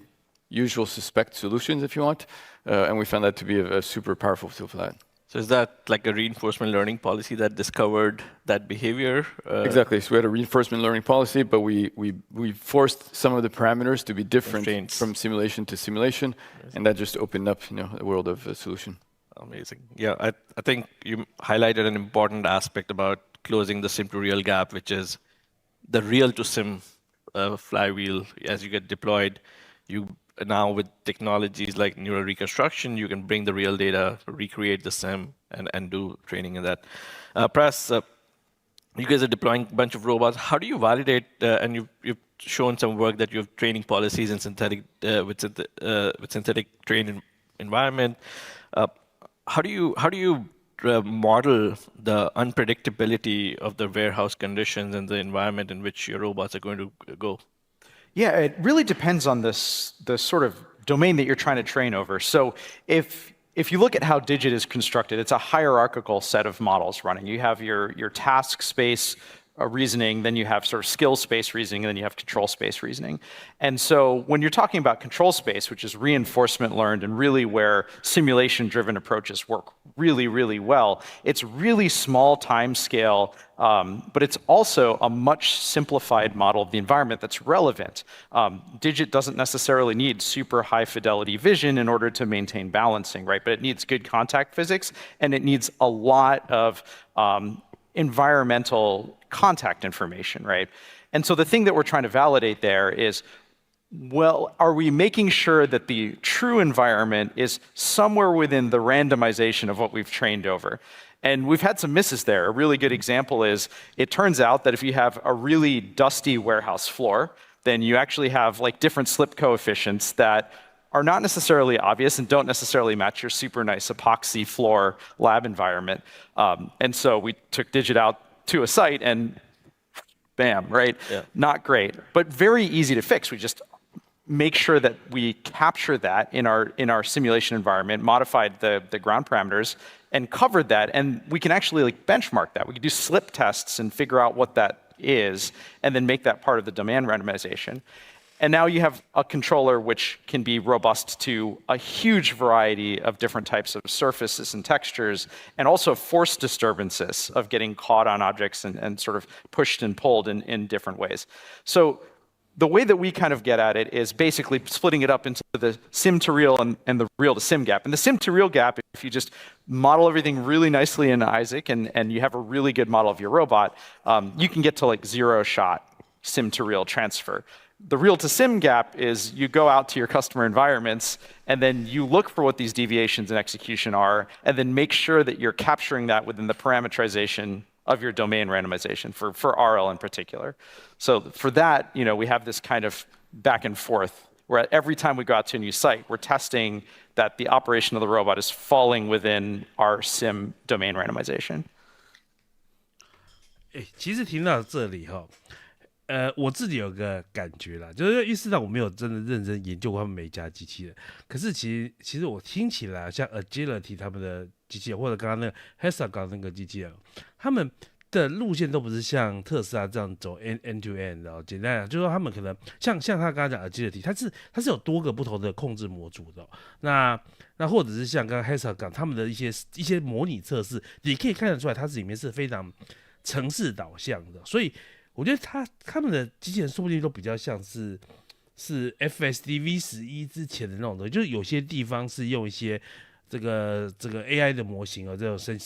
Speaker 6: usual suspect solutions, if you want. And we found that to be a super powerful tool for that.
Speaker 2: So is that like a reinforcement learning policy that discovered that behavior?
Speaker 6: Exactly. So we had a reinforcement learning policy, but we forced some of the parameters to be different from simulation to simulation, and that just opened up, a world of solution.
Speaker 2: Amazing. Yeah, I think you highlighted an important aspect about closing the sim to real gap, which is the real to sim flywheel. As you get deployed, you now with technologies like neural reconstruction, you can bring the real data, recreate the sim, and do training in that. Press, you guys are deploying a bunch of robots. How do you validate, and you've shown some work that you have training policies in synthetic, with synthetic trained environment. How do you model the unpredictability of the warehouse conditions and the environment in which your robots are going to go?
Speaker 3: Yeah, it really depends on the sort of domain that you're trying to train over. So if you look at how Digit is constructed, it's a hierarchical set of models running. You have your task space reasoning, then you have sort of skill space reasoning, and then you have control space reasoning. And so when you're talking about control space, which is reinforcement learned and really where simulation-driven approaches work really, really well, it's really small time scale, but it's also a much simplified model of the environment that's relevant. Digit doesn't necessarily need super high fidelity vision in order to maintain balancing, right? But it needs good contact physics, and it needs a lot of environmental contact information, right? And so the thing that we're trying to validate there is, well, are we making sure that the true environment is somewhere within the randomization of what we've trained over? And we've had some misses there. A really good example is, it turns out that if you have a really dusty warehouse floor, then you actually have like different slip coefficients that are not necessarily obvious and don't necessarily match your super nice epoxy floor lab environment. And so we took Digit out to a site and bam, right? Yeah. Not great, but very easy to fix. We just make sure that we capture that in our simulation environment, modified the ground parameters, and covered that, and we can actually like benchmark that. We can do slip tests and figure out what that is, and then make that part of the domain randomization. And now you have a controller which can be robust to a huge variety of different types of surfaces and textures, and also force disturbances of getting caught on objects and sort of pushed and pulled in different ways. So the way that we kind of get at it is basically splitting it up into the sim to real and the real to sim gap. And the sim to real gap, if you just model everything really nicely in Isaac and you have a really good model of your robot, you can get to like 0-shot sim to real transfer. The real to sim gap is you go out to your customer environments and then you look for what these deviations in execution are, and then make sure that you're capturing that within the parameterization of your domain randomization for RL in particular. So for that, we have this kind of back and forth where every time we go out to a new site, we're testing that the operation of the robot is falling within our sim domain randomization.
Speaker 1: 其实听到这里哈，我自己有个感觉啦，就是意识到我没有真的认真研究过他们每一家机器人，可是其实我听起来像 Agility 他们的机器人，或者刚刚那个 Hexagon 那个机器人，他们的路线都不是像特斯拉这样走 end to end 的。简单讲，就是说他们可能像他刚刚讲 Agility， 它是有多个不同的控制模组的。那或者是像刚刚 Hexagon 他们的一些模拟测试，你可以看得出来，它里面是非常程式导向的，所以我觉得他们的机器人说不定都比较像是 FSD V11 之前的那种东西，就是有些地方是用一些这个 AI 的模型这种神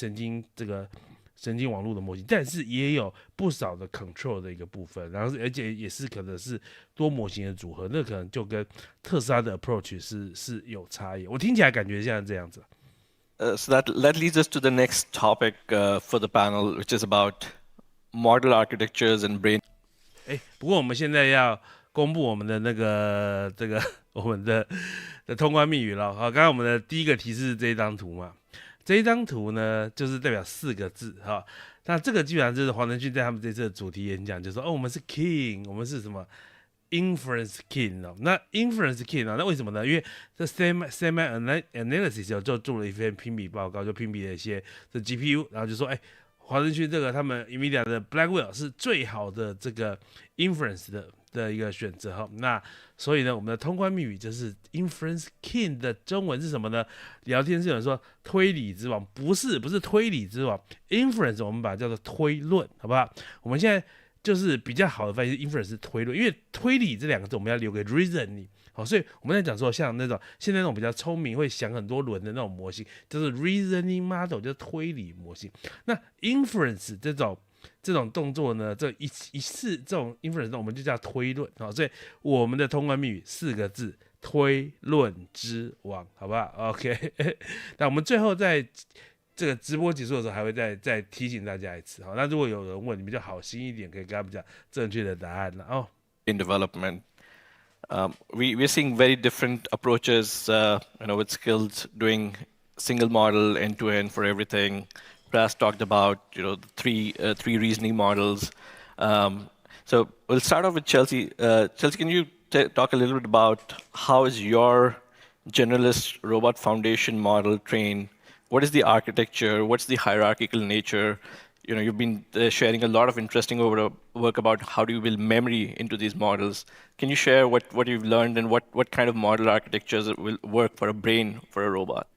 Speaker 1: 经网络的模型，但是也有不少的 control 的一个部分，然后而且也是可能是多模型的组合，那可能就跟特斯拉的 approach 是有差异。我听起来感觉像这样子。
Speaker 2: So that leads us to the next topic for the panel, which is about model architectures and brain.
Speaker 1: 不过我们现在要公布我们的那个我们的通关密语了。好，刚刚我们的第一个提示这一张图嘛，这一张图呢就是代表4个字哈。那这个基本上就是黄仁勋在他们这次的主题演讲就说，我们是 king， 我们是什么 inference king 哦。那 inference king 那为什么呢？因为这 semi analysis 就做了一篇评比报告，就评比了一些这 GPU， 然后就说黄仁勋这个他们 NVIDIA 的 Blackwell 是最好的这个 inference 的的一个选择哈。那所以呢，我们的通关密语就是 Inference King 的中文是什么呢？聊天室有人说推理之王，不是推理之王 ，Inference 我们把它叫做推论，好不好？我们现在就是比较好的翻译是 Inference 是推论，因为推理这两个字我们要留给 reasoning。好，所以我们在讲说，像那种现在那种比较聪明、会想很多轮的那种模型，就是 reasoning model， 就是推理模型。那 inference 这种动作呢，这一次这种 inference 呢，我们就叫推论。好，所以我们的通关密语4个字：推论之王，好不好 ？OK。那我们最后在这个直播结束的时候，还会再提醒大家一次。好，那如果有人问，你们就好心一点，可以跟他们讲正确的答案了哦。
Speaker 2: In development. We're seeing very different approaches, with skills doing single model end-to-end for everything. Pras talked about, the three reasoning models. So we'll start off with Chelsea. Chelsea, can you talk a little bit about how is your generalist robot foundation model trained? What is the architecture? What's the hierarchical nature? You've been sharing a lot of interesting work about how do you build memory into these models. Can you share what you've learned and what kind of model architectures will work for a brain for a robot?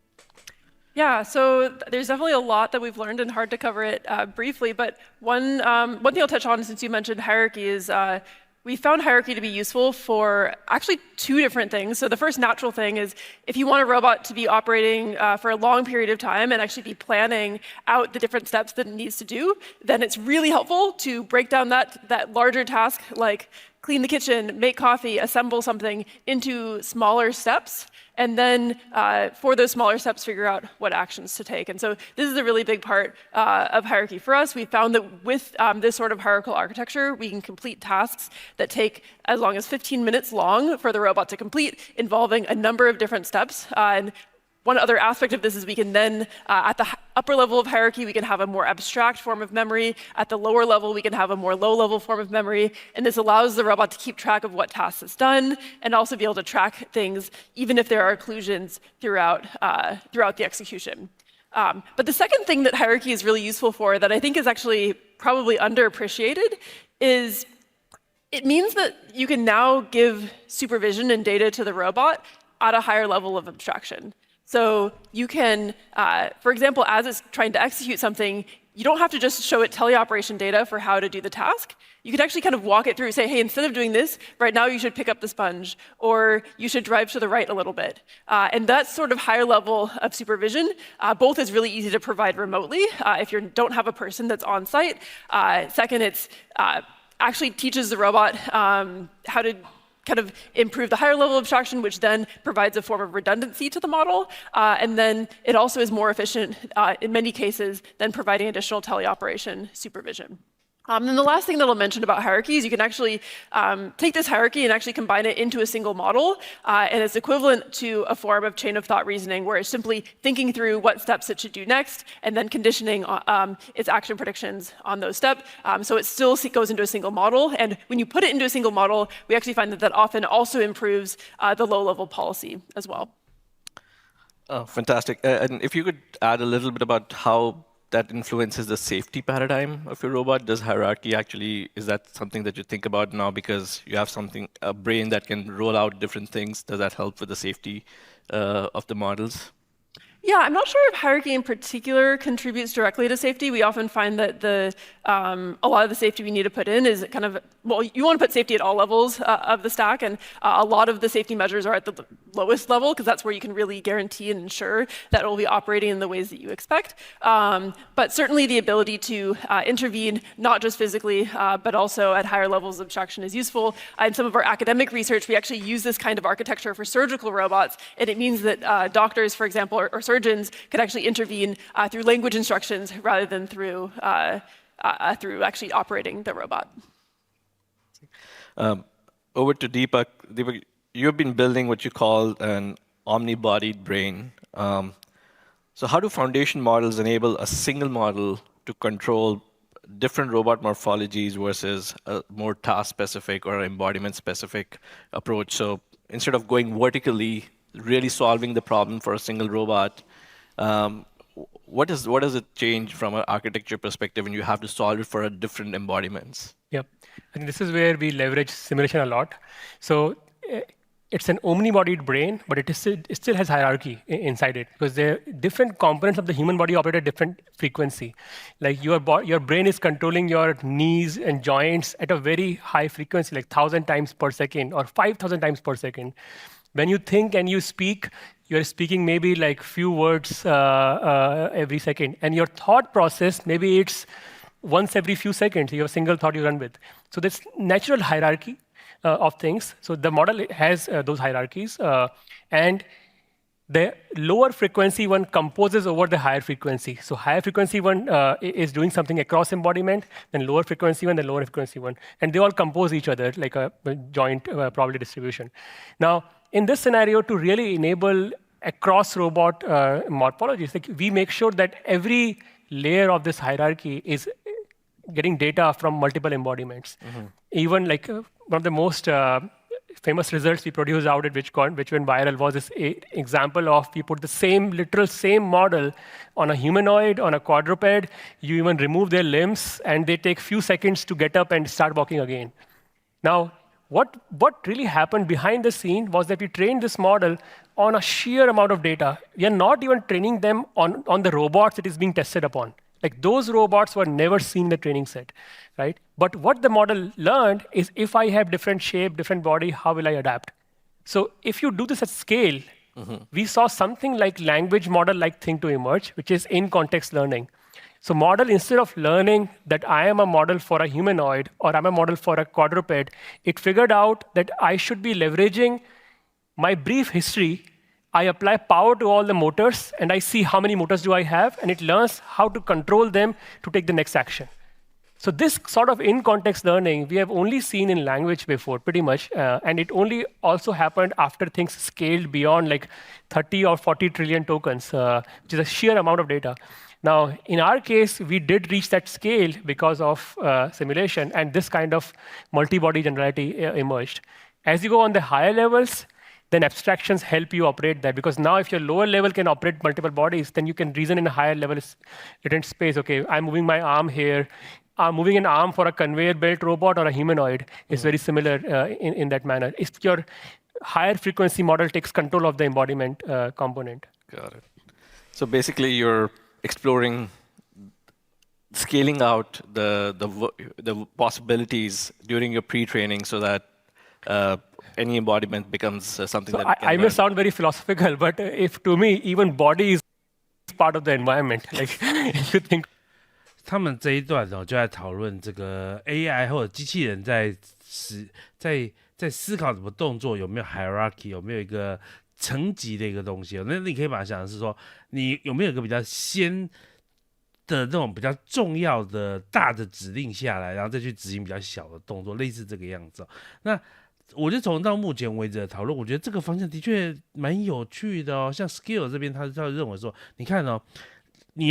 Speaker 5: Yeah, so there's definitely a lot that we've learned and hard to cover it briefly. But one thing I'll touch on, since you mentioned hierarchy, is we found hierarchy to be useful for actually 2 different things. So the first natural thing is if you want a robot to be operating for a long period of time and actually be planning out the different steps that it needs to do, then it's really helpful to break down that larger task, like clean the kitchen, make coffee, assemble something, into smaller steps. And then for those smaller steps, figure out what actions to take. And so this is a really big part of hierarchy for us. We found that with this sort of hierarchical architecture, we can complete tasks that take as long as 15 minutes long for the robot to complete, involving a number of different steps. And one other aspect of this is we can then, at the upper level of hierarchy, we can have a more abstract form of memory. At the lower level, we can have a more low-level form of memory. And this allows the robot to keep track of what tasks it's done and also be able to track things, even if there are occlusions throughout the execution. But the second thing that hierarchy is really useful for, that I think is actually probably underappreciated, is it means that you can now give supervision and data to the robot at a higher level of abstraction. So you can, for example, as it's trying to execute something, you don't have to just show it teleoperation data for how to do the task. You could actually kind of walk it through, say, hey, instead of doing this, right now you should pick up the sponge, or you should drive to the right a little bit. And that sort of higher level of supervision, both is really easy to provide remotely if you don't have a person that's on site. Second, it's actually teaches the robot how to kind of improve the higher level of abstraction, which then provides a form of redundancy to the model. And then it also is more efficient in many cases than providing additional teleoperation supervision. And then the last thing that I'll mention about hierarchy is you can actually take this hierarchy and actually combine it into a single model. And it's equivalent to a form of chain of thought reasoning, where it's simply thinking through what steps it should do next and then conditioning its action predictions on those steps. So it still goes into a single model. And when you put it into a single model, we actually find that often also improves the low-level policy as well.
Speaker 2: Oh, fantastic. And if you could add a little bit about how that influences the safety paradigm of your robot. Does hierarchy actually, is that something that you think about now because you have a brain that can roll out different things? Does that help with the safety of the models?
Speaker 5: Yeah, I'm not sure if hierarchy in particular contributes directly to safety. We often find that a lot of the safety we need to put in is kind of, well, you want to put safety at all levels of the stack, and a lot of the safety measures are at the lowest level, because that's where you can really guarantee and ensure that it will be operating in the ways that you expect. But certainly the ability to intervene, not just physically, but also at higher levels of abstraction is useful. In some of our academic research, we actually use this kind of architecture for surgical robots, and it means that doctors, for example, or surgeons could actually intervene through language instructions rather than through actually operating the robot.
Speaker 2: Over to Deepak. Deepak, you've been building what you call an omni-bodied brain. So how do foundation models enable a single model to control different robot morphologies versus a more task-specific or embodiment-specific approach? So instead of going vertically, really solving the problem for a single robot, what does it change from an architecture perspective when you have to solve it for different embodiments?
Speaker 7: Yep. I think this is where we leverage simulation a lot. So it's an omni-bodied brain, but it still has hierarchy inside it, because there are different components of the human body operate at different frequency. Like your brain is controlling your knees and joints at a very high frequency, like 1,000 times per second or 5,000 times per second. When you think and you speak, you're speaking maybe like few words every second. And your thought process, maybe it's once every few seconds, you have a single thought you run with. So there's natural hierarchy of things. So the model has those hierarchies. And the lower frequency one composes over the higher frequency. So higher frequency one is doing something across embodiment, then lower frequency one, then lower frequency one. And they all compose each other like a joint probability distribution. Now, in this scenario, to really enable across robot morphologies, like we make sure that every layer of this hierarchy is getting data from multiple embodiments. Even like one of the most famous results we produced out at which went viral was this example of we put the literal same model on a humanoid, on a quadruped. You even remove their limbs, and they take few seconds to get up and start walking again. Now, what really happened behind the scene was that we trained this model on a sheer amount of data. We are not even training them on the robots it is being tested upon. Like those robots were never seen in the training set, right? But what the model learned is if I have different shape, different body, how will I adapt? So if you do this at scale, we saw something like language model-like thing to emerge, which is in-context learning. So model, instead of learning that I am a model for a humanoid or I'm a model for a quadruped, it figured out that I should be leveraging my brief history. I apply power to all the motors, and I see how many motors do I have, and it learns how to control them to take the next action. So this sort of in-context learning, we have only seen in language before, pretty much, and it only also happened after things scaled beyond like 30 or 40 trillion tokens, which is a sheer amount of data. Now, in our case, we did reach that scale because of simulation, and this kind of multi-body generality emerged. As you go on the higher levels, then abstractions help you operate that, because now if your lower level can operate multiple bodies, then you can reason in a higher level written space. Okay, I'm moving my arm here. I'm moving an arm for a conveyor belt robot or a humanoid. It's very similar in that manner. If your higher frequency model takes control of the embodiment component.
Speaker 2: Got it. So basically, you're exploring scaling out the possibilities during your pre-training so that any embodiment becomes something
Speaker 7: so
Speaker 2: that
Speaker 7: I may sound very philosophical, but if to me, even body is part of the environment. Like you think.
Speaker 1: 他们这一段就在讨论这个 AI 或者机器人在思考什么动作有没有 hierarchy， 有没有一个层级的一个东西。那你可以把它想的是说，你有没有一个比较先的那种比较重要的大的指令下来，然后再去执行比较小的动作，类似这个样子。那我就从到目前为止的讨论，我觉得这个方向的确蛮有趣的哦。像 Scale 这边，他认为说，你看哦，你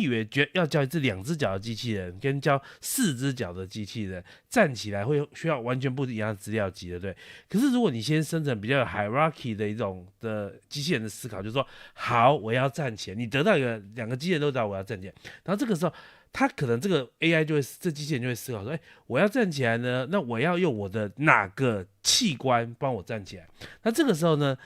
Speaker 1: 以为要教一只2只脚的机器人，跟教4只脚的机器人站起来会需要完全不一样的资料集，对不对？可是如果你先生成比较有 hierarchy 的一种的机器人的思考，就是说，好，我要站起来，你得到2个机器人都知道我要站起来，然后这个时候，他可能这个 AI 这机器人就会思考说，我要站起来呢，那我要用我的哪个器官帮我站起来？那这个时候呢？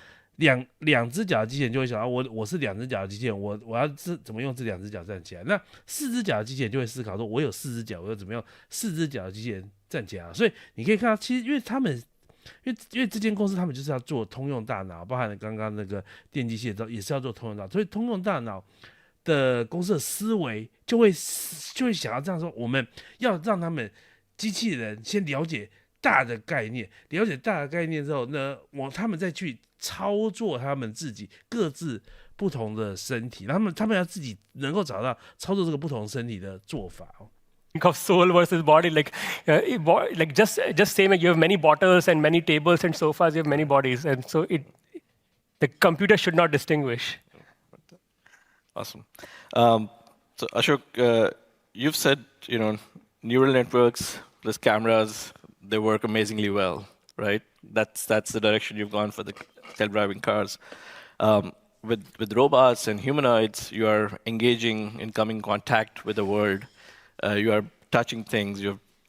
Speaker 1: 两只脚的机器人就会想到我是2只脚的机器人，我要怎么用这2只脚站起来？那4只脚的机器人就会思考说，我有4只脚，我要怎么用4只脚的机器人站起来？所以你可以看到，其实因为这间公司他们就是要做通用大脑，包含了刚刚那个电机系统也是要做通用大脑，所以通用大脑的公司的思维就会想要这样说，我们要让他们机器人先了解大的概念，了解大的概念之后呢，他们再去操作他们自己各自不同的身体，他们要自己能够找到操作这个不同身体的做法。
Speaker 7: Think of soul versus body, like just same like you have many bottles and many tables and sofas, you have many bodies, and so the computer should not distinguish.
Speaker 2: Awesome. So Ashok, you've said neural networks plus cameras, they work amazingly well, right? That's the direction you've gone for the self-driving cars. with robots and humanoids, you are engaging in coming contact with the world. You are touching things.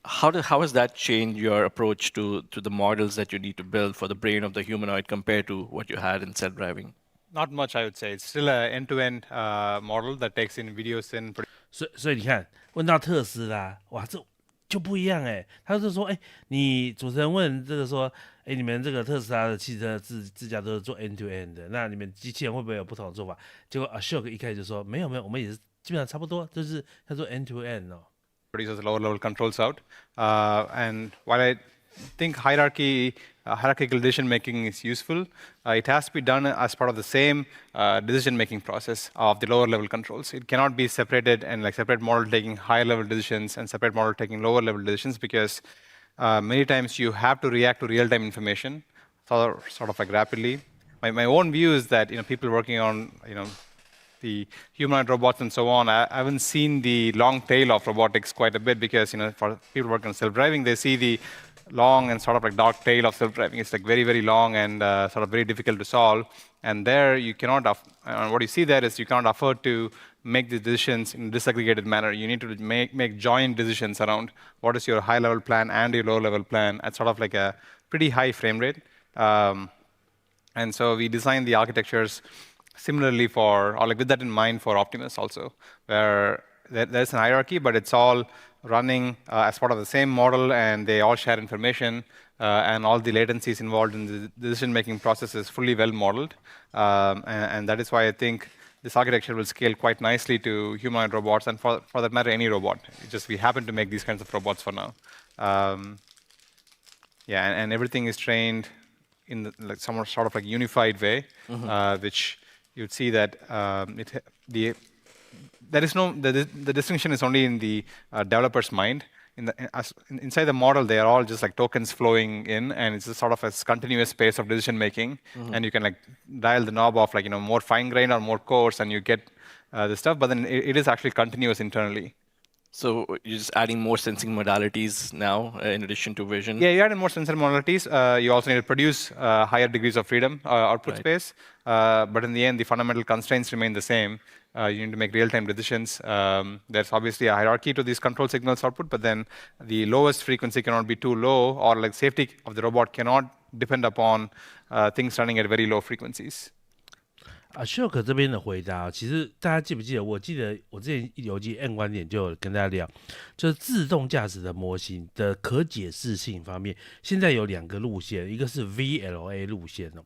Speaker 2: How has that changed your approach to the models that you need to build for the brain of the humanoid compared to what you had in self-driving?
Speaker 4: Not much, I would say. It's still an end-to-end model that takes in videos in.
Speaker 1: 所以你看，问到特斯拉，哇，这就不一样哎。他就说，哎，你主持人问这个说，哎，你们这个特斯拉的汽车自驾都是做 end to end 的，那你们机器人会不会有不同的做法？结果Ashok一开始就说，没有，我们也是基本上差不多，就是他说 end to end 哦。
Speaker 4: Produces lower-level controls out, and while I think hierarchical decision-making is useful, it has to be done as part of the same decision-making process of the lower-level controls. It cannot be separated and like separate model taking higher-level decisions and separate model taking lower-level decisions because many times you have to react to real-time information, sort of like rapidly. My own view is that people working on the humanoid robots and so on, I haven't seen the long tail of robotics quite a bit because for people working on self-driving, they see the long and sort of like dark tail of self-driving. It's like very, very long and sort of very difficult to solve. And there you cannot, what you see there is you cannot afford to make the decisions in a disaggregated manner. You need to make joint decisions around what is your high-level plan and your low-level plan at sort of like a pretty high frame rate. And so we designed the architectures similarly or like with that in mind for Optimus also, where there's an hierarchy, but it's all running as part of the same model, and they all share information, and all the latencies involved in the decision-making process is fully well modeled. And that is why I think this architecture will scale quite nicely to humanoid robots, and for that matter, any robot. It's just we happen to make these kinds of robots for now. And everything is trained in like some sort of like unified way, which you'd see that the distinction is only in the developer's mind. Inside the model, they are all just like tokens flowing in, and it's just sort of a continuous space of decision making. And you can like dial the knob of like more fine grained or more coarse, and you get the stuff. But then it is actually continuous internally.
Speaker 2: So you're just adding more sensing modalities now in addition to vision?
Speaker 4: Yeah, you add in more sensor modalities. You also need to produce higher degrees of freedom, output space. But in the end, the fundamental constraints remain the same. You need to make real-time decisions. There's obviously a hierarchy to these control signals output, but then the lowest frequency cannot be too low, or like safety of the robot cannot depend upon things running at very low frequencies.
Speaker 1: Ashok 这边的回答，其实大家记不记得？我记得我之前有集 N 观点就有跟大家聊，就是自动驾驶的模型的可解释性方面，现在有2个路线，一个是 VLA 路线哦，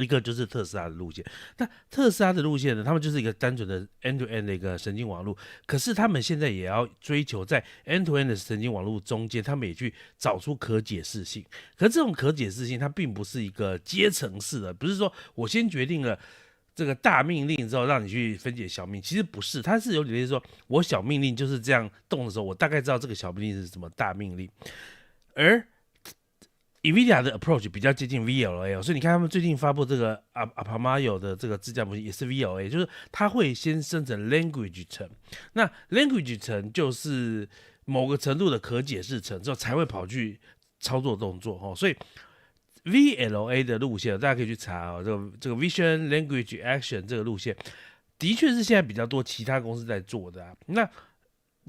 Speaker 1: 一个就是特斯拉的路线。那特斯拉的路线呢，他们就是一个单纯的 end-to-end 的一个神经网络，可是他们现在也要追求在 end-to-end 的神经网络中间，他们也去找出可解释性。可是这种可解释性，它并不是一个阶层式的，不是说我先决定了这个大命令之后让你去分解小命令，其实不是，它是有点类似说，我小命令就是这样动的时候，我大概知道这个小命令是什么大命令。而 NVIDIA 的 approach 比较接近 VLA， 所以你看他们最近发布这个 Apamayo 的这个自驾模型也是 VLA， 就是它会先生成 language 层，那 language 层就是某个程度的可解释层之后才会跑去操作动作，所以VLA 的路线，大家可以去查这个 Vision Language Action 这个路线，的确是现在比较多其他公司在做的那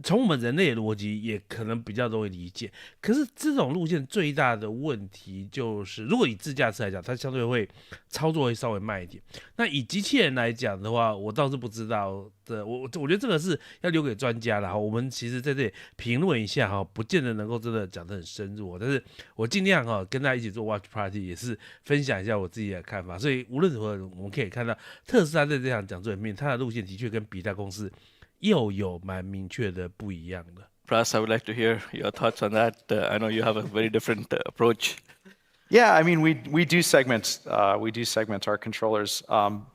Speaker 1: 从我们人类的逻辑也可能比较容易理解，可是这种路线最大的问题就是，如果以自驾车来讲，它相对会操作会稍微慢一点。那以机器人来讲的话，我倒是不知道的，我觉得这个是要留给专家啦。我们其实在这里评论一下不见得能够真的讲得很深入，但是我尽量跟大家一起做 Watch Party， 也是分享一下我自己的看法。所以无论如何，我们可以看到特斯拉在这场讲座里面，它的路线的确跟别的公司又有蛮明确的不一样的。
Speaker 2: Pras, I would like to hear your thoughts on that. I know you have a very different approach.
Speaker 3: Yeah, I mean, we do segment our controllers,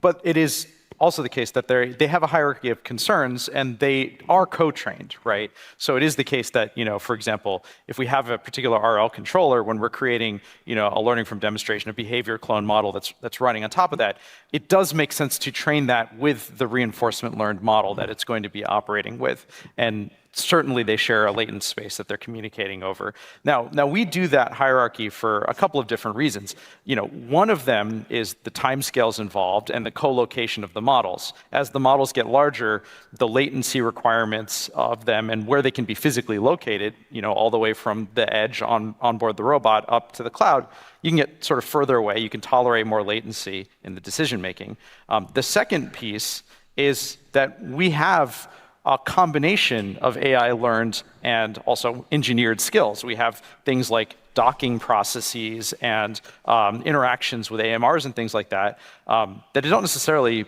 Speaker 3: but it is also the case that they have a hierarchy of concerns and they are co-trained, right? So it is the case that, for example, if we have a particular RL controller, when we're creating, a learning from demonstration, a behavior clone model that's running on top of that, it does make sense to train that with the reinforcement learned model that it's going to be operating with. And certainly they share a latent space that they're communicating over. Now we do that hierarchy for a couple of different reasons. One of them is the timescales involved and the co-location of the models. As the models get larger, the latency requirements of them and where they can be physically located, all the way from the edge on board the robot up to the cloud, you can get sort of further away. You can tolerate more latency in the decision making. The second piece is that we have a combination of AI learned and also engineered skills. We have things like docking processes and interactions with AMRs and things like that that don't necessarily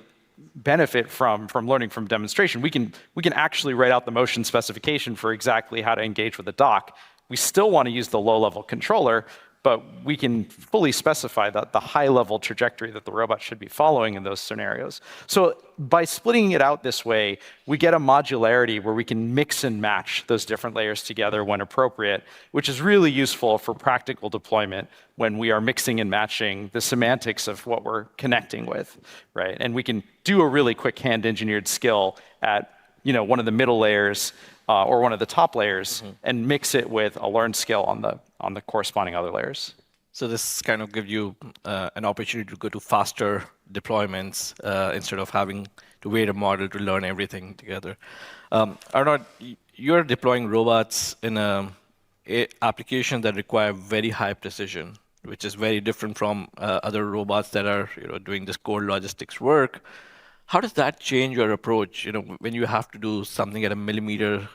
Speaker 3: benefit from learning from demonstration. We can actually write out the motion specification for exactly how to engage with the dock. We still want to use the low-level controller, but we can fully specify the high-level trajectory that the robot should be following in those scenarios. So by splitting it out this way, we get a modularity where we can mix and match those different layers together when appropriate, which is really useful for practical deployment when we are mixing and matching the semantics of what we're connecting with, right? And we can do a really quick hand-engineered skill at one of the middle layers or one of the top layers and mix it with a learned skill on the corresponding other layers.
Speaker 2: So this kind of gives you an opportunity to go to faster deployments instead of having to wait a model to learn everything together. Arnaud, you're deploying robots in an application that require very high precision, which is very different from other robots that are doing this core logistics work. How does that change your approach? When you have to do something at a millimeter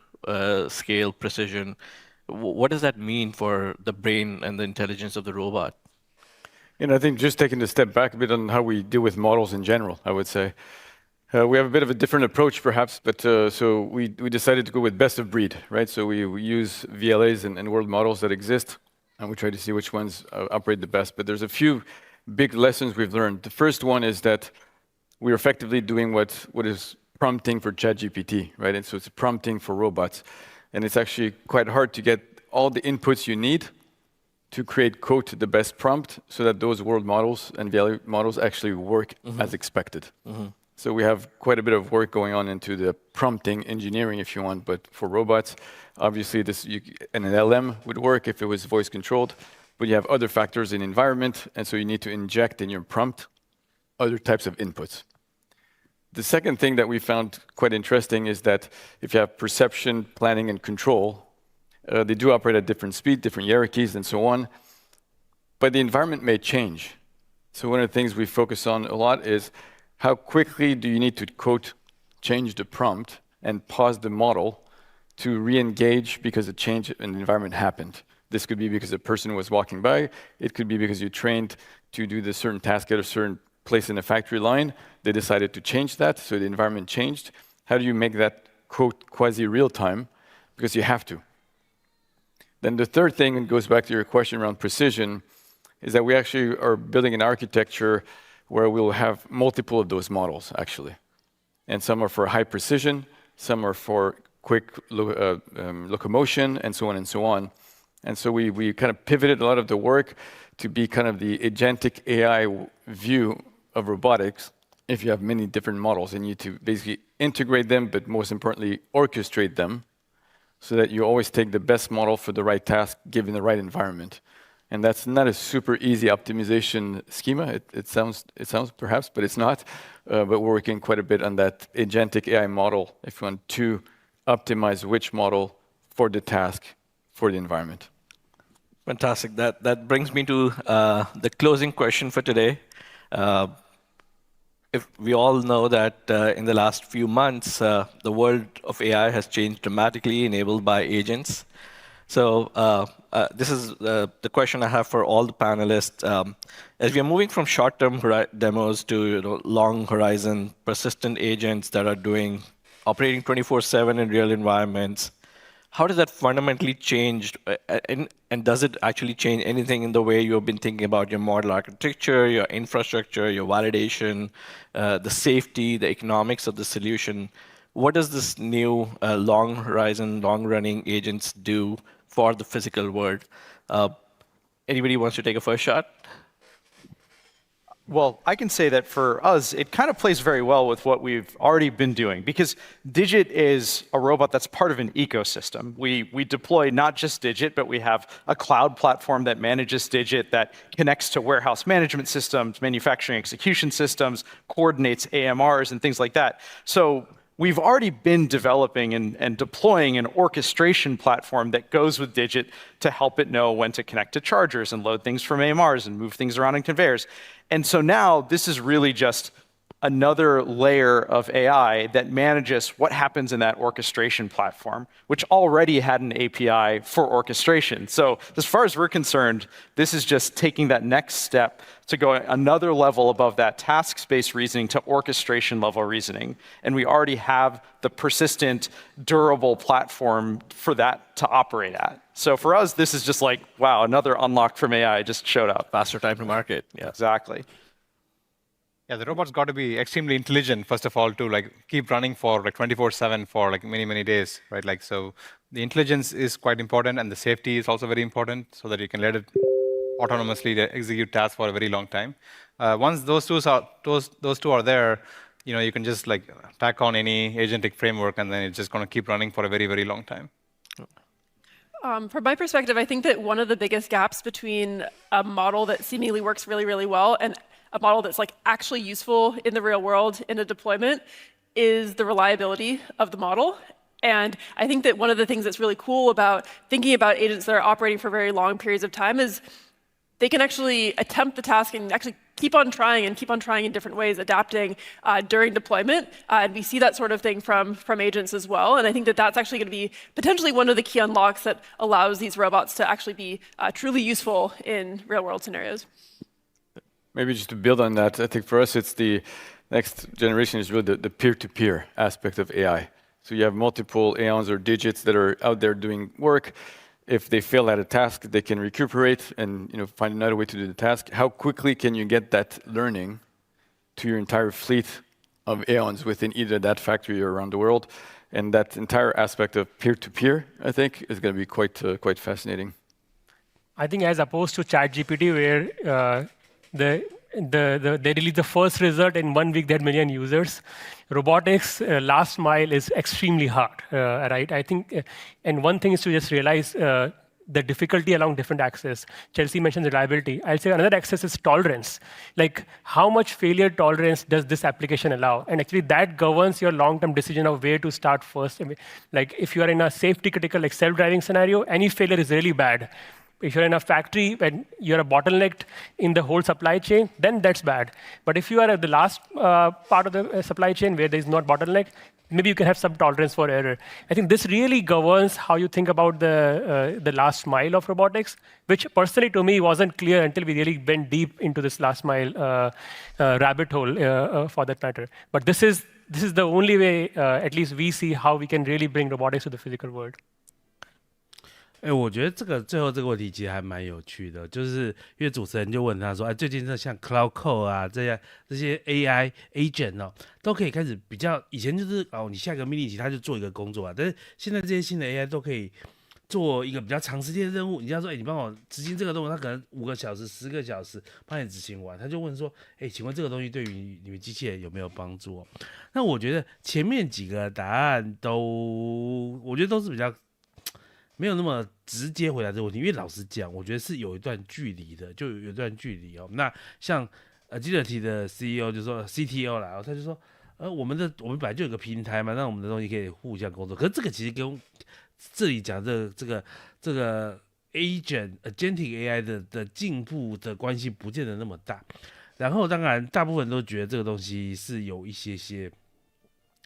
Speaker 2: scale precision, what does that mean for the brain and the intelligence of the robot?
Speaker 6: I think just taking a step back a bit on how we deal with models in general, I would say. We have a bit of a different approach, perhaps, but so we decided to go with best of breed, right? So we use VLAs and world models that exist, and we try to see which ones operate the best. But there's a few big lessons we've learned. The first one is that we're effectively doing what is prompting for ChatGPT, right? And so it's prompting for robots. And it's actually quite hard to get all the inputs you need to create, quote, the best prompt so that those world models and VLA models actually work as expected. So we have quite a bit of work going on into the prompting engineering, if you want. But for robots, obviously, an LM would work if it was voice controlled. But you have other factors in environment. And so you need to inject in your prompt other types of inputs. The second thing that we found quite interesting is that if you have perception, planning, and control, they do operate at different speed, different hierarchies, and so on. But the environment may change. So one of the things we focus on a lot is how quickly do you need to, quote, change the prompt and pause the model to re-engage because a change in the environment happened. This could be because a person was walking by. It could be because you trained to do this certain task at a certain place in the factory line. They decided to change that, so the environment changed. How do you make that, quote, quasi-real time? Because you have to. Then the third thing, and goes back to your question around precision, is that we actually are building an architecture where we'll have multiple of those models, actually. And some are for high precision, some are for quick locomotion, and so on and so on. And so we kind of pivoted a lot of the work to be kind of the agentic AI view of robotics. If you have many different models, and you need to basically integrate them, but most importantly, orchestrate them so that you always take the best model for the right task, given the right environment. And that's not a super easy optimization schema. It sounds perhaps, but it's not. But we're working quite a bit on that agentic AI model, if you want to optimize which model for the task, for the environment.
Speaker 2: Fantastic. That brings me to the closing question for today. If we all know that in the last few months, the world of AI has changed dramatically, enabled by agents. So this is the question I have for all the panelists. As we are moving from short-term demos to long horizon, persistent agents that are operating 24/7 in real environments, how does that fundamentally change, and does it actually change anything in the way you have been thinking about your model architecture, your infrastructure, your validation, the safety, the economics of the solution? What does this new long horizon, long-running agents do for the physical world? Anybody wants to take a first shot?
Speaker 3: Well, I can say that for us, it kind of plays very well with what we've already been doing because Digit is a robot that's part of an ecosystem. We deploy not just Digit, but we have a cloud platform that manages Digit that connects to warehouse management systems, manufacturing execution systems, coordinates AMRs and things like that. So we've already been developing and deploying an orchestration platform that goes with Digit to help it know when to connect to chargers and load things from AMRs and move things around in conveyors. And so now this is really just another layer of AI that manages what happens in that orchestration platform, which already had an API for orchestration. So as far as we're concerned, this is just taking that next step to go another level above that task-based reasoning to orchestration-level reasoning. And we already have the persistent, durable platform for that to operate at. So for us, this is just like, wow, another unlock from AI just showed up.
Speaker 2: Faster time to market.
Speaker 3: Yeah. Exactly.
Speaker 4: Yeah, the robot's got to be extremely intelligent, first of all, to like keep running for like 24/7 for like many days, right? Like, so the intelligence is quite important, and the safety is also very important, so that you can let it autonomously execute tasks for a very long time. Once those two are there, you can just like tack on any agentic framework, and then it's just going to keep running for a very long time.
Speaker 5: From my perspective, I think that one of the biggest gaps between a model that seemingly works really well and a model that's like actually useful in the real world in a deployment is the reliability of the model. And I think that one of the things that's really cool about thinking about agents that are operating for very long periods of time is they can actually attempt the task and actually keep on trying in different ways, adapting during deployment. And we see that sort of thing from agents as well. And I think that that's actually going to be potentially one of the key unlocks that allows these robots to actually be truly useful in real world scenarios.
Speaker 6: Maybe just to build on that, I think for us, it's the next generation is really the peer-to-peer aspect of AI. So you have multiple AONs or digits that are out there doing work. If they fail at a task, they can recuperate and find another way to do the task. How quickly can you get that learning to your entire fleet of AONs within either that factory or around the world? And that entire aspect of peer-to-peer, I think, is going to be quite fascinating.
Speaker 7: I think as opposed to ChatGPT, where they released the first result in 1 week, they had 1 million users. Robotics, last mile is extremely hard, right? I think, and one thing is to just realize the difficulty along different axes. Chelsea mentioned reliability. I'll say another axis is tolerance. Like, how much failure tolerance does this application allow? And actually, that governs your long-term decision of where to start first. I mean, like, if you are in a safety-critical, like self-driving scenario, any failure is really bad. If you're in a factory and you're bottlenecked in the whole supply chain, then that's bad. But if you are at the last part of the supply chain where there's not bottleneck, maybe you can have some tolerance for error. I think this really governs how you think about the last mile of robotics, which personally to me wasn't clear until we really went deep into this last mile rabbit hole for that matter. But this is the only way, at least we see how we can really bring robotics to the physical world.
Speaker 1: 我觉得最后这个问题其实还蛮有趣的，就是因为主持人就问他说，最近这像 Cloud Code 啊，这些 AI agent 都可以开始比较，以前就是你下个命令集它就做一个工作啊，但是现在这些新的 AI 都可以做一个比较长时间的任务。你要说，你帮我执行这个任务，它可能5个小时、10个小时帮你执行完，他就问说，请问这个东西对于你们机器人有没有帮助？那我觉得前面几个答案我觉得都是比较没有那么直接回答这个问题，因为老实讲，我觉得是有一段距离的，就有一段距离哦。那像Agility 的 CEO 就说 CTO 啦，他就说，我们本来就有个平台嘛，让我们的东西可以互相工作。可是这个其实跟这里讲这个Agentic AI 的进步的关系不见得那么大。然后当然大部分都觉得这个东西是有一些。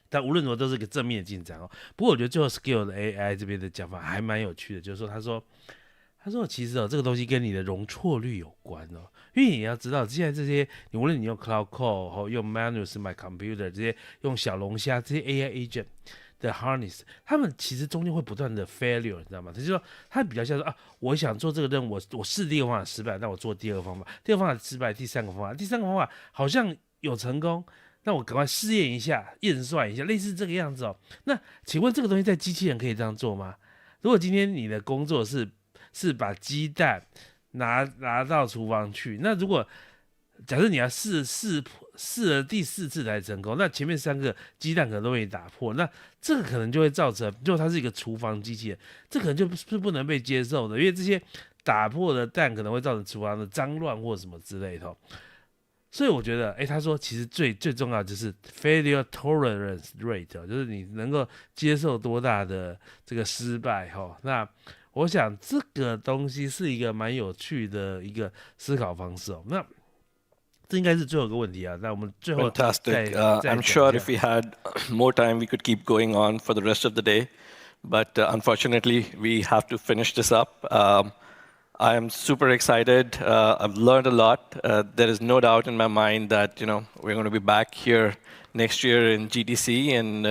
Speaker 1: 但无论如何都是个正面进展哦。不过我觉得最后 Scale 的 AI 这边的讲法还蛮有趣的，就是说他说其实这个东西跟你的容错率有关哦，因为你要知道现在这些，无论你用 Cloud Code 用 Manus My Computer 这些用小龙虾这些 AI agent 的 harness， 他们其实中间会不断的 failure， 你知道吗？他就说他比较像说我想做这个任务，我试第一个方法失败，那我做第二个方法，第二个方法失败，第三个方法好像有成功。那我赶快试验一下，验算一下，类似这个样子哦。那请问这个东西在机器人可以这样做吗？如果今天你的工作是把鸡蛋拿到厨房去，那如果假设你要试了第4次才成功，那前面3个鸡蛋可能都被你打破，那这个可能就会造成，如果它是一个厨房机器人，这可能就是不能被接受的，因为这些打破的蛋可能会造成厨房的脏乱或什么之类的。所以我觉得，他说其实最重要的就是 failure tolerance rate， 就是你能够接受多大的这个失败那我想这个东西是一个蛮有趣的一个思考方式那这应该是最后一个问题啊。那我们最后
Speaker 2: Fantastic. I'm sure if we had more time, we could keep going on for the rest of the day. But unfortunately, we have to finish this up. I am super excited. I've learned a lot. There is no doubt in my mind that we're going to be back here next year in GTC, and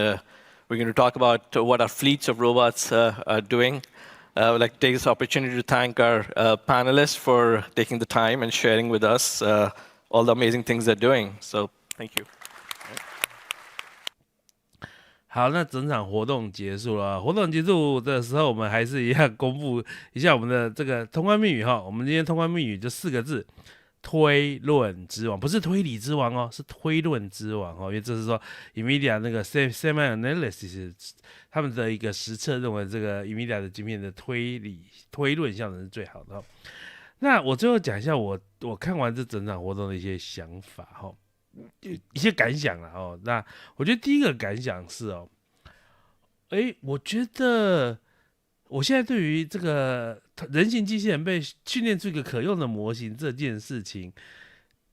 Speaker 2: we're going to talk about what our fleets of robots are doing. I would like to take this opportunity to thank our panelists for taking the time and sharing with us all the amazing things they're doing. So thank you.
Speaker 1: 好，那整场活动结束了。活动结束的时候，我们还是一样公布一下我们的这个通关密语我们今天通关密语就4个字：推论之王，不是推理之王是推论之王因为这是说 NVIDIA 那个 Semi-Analysis 他们的一个实测认为这个 NVIDIA 的晶片的推论效能是最好的那我最后讲一下我看完这整场活动的一些想法一些感想啦那我觉得第一个感想是我觉得我现在对于这个人形机器人被训练出一个可用的模型这件事情，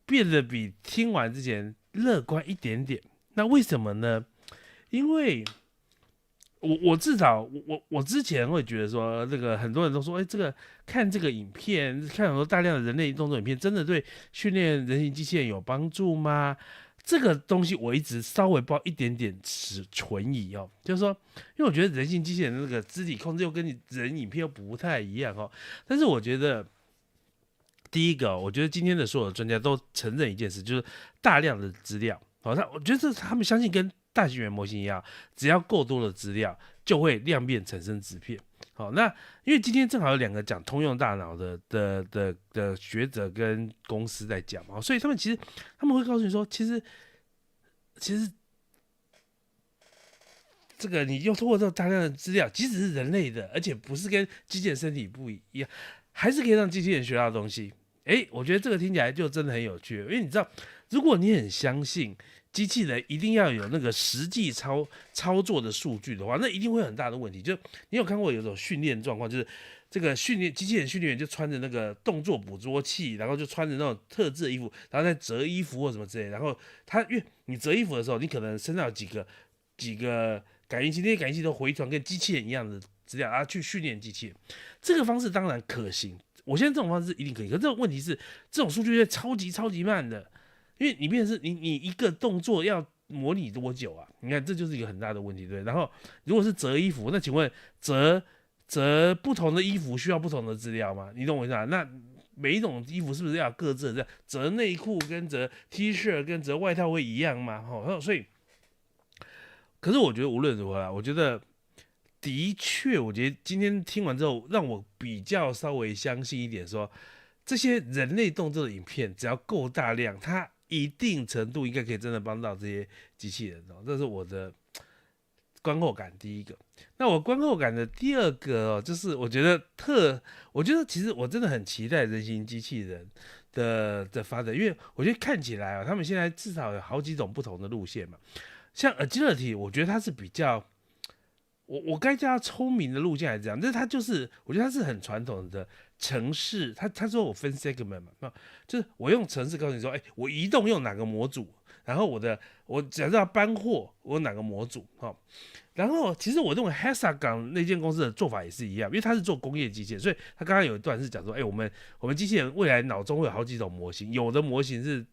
Speaker 1: 变得比听完之前乐观一点点。那为什么呢？因为我至少我之前会觉得说，这个很多人都说，这个看这个影片，看很多大量的人类动作影片，真的对训练人形机器人有帮助吗？这个东西我一直稍微抱一点点存疑就是说，因为我觉得人形机器人的那个肢体控制又跟你人影片又不太一样但是我觉得第一个我觉得今天的所有专家都承认一件事，就是大量的资料我觉得他们相信跟大型语言模型一样，只要够多的资料就会量变产生质片那因为今天正好有2个讲通用大脑的学者跟公司在讲所以他们会告诉你说，其实这个你用通过这大量的资料，即使是人类的，而且不是跟机器人身体不一样，还是可以让机器人学到的东西。我觉得这个听起来就真的很有趣，因为你知道，如果你很相信机器人一定要有那个实际操作的数据的话，那一定会有很大的问题。就你有看过有种训练状况，就是这个机器人训练员就穿着那个动作捕捉器，然后就穿着那种特制的衣服，然后再折衣服或什么之类的。然后因为你折衣服的时候，你可能身上有几个感应器，那些感应器都回传跟机器人一样的资料去训练机器人。这个方式当然可行，我现在这种方式一定可以。可是这种问题是，这种数据是超级慢的。因为你变成是你一个动作要模拟多久啊？你看这就是一个很大的问题，对。然后如果是折衣服，那请问折不同的衣服需要不同的资料吗？你懂我意思啊？那每一种衣服是不是要各自的折内裤跟折 T 恤跟折外套会一样吗？所以，可是我觉得无论如何我觉得的确，我觉得今天听完之后，让我比较稍微相信一点说，这些人类动作的影片只要够大量，它一定程度应该可以真的帮到这些机器人这是我的观后感第一个。那我观后感的第二个就是我觉得其实我真的很期待人形机器人的发展，因为我觉得看起来他们现在至少有好几种不同的路线嘛。像agility，我觉得它是比较我该叫它聪明的路线还是这样，但是它就是我觉得它是很传统的程式，他说我分 segment 嘛，就是我用程式告诉你说，我移动用哪个模组，然后我假设要搬货，我用哪个模组然后其实我认为 Hexagon 那间公司的做法也是一样，因为他是做工业机械，所以他刚刚有一段是讲说，我们机器人未来脑中会有好几种模型，有的模型是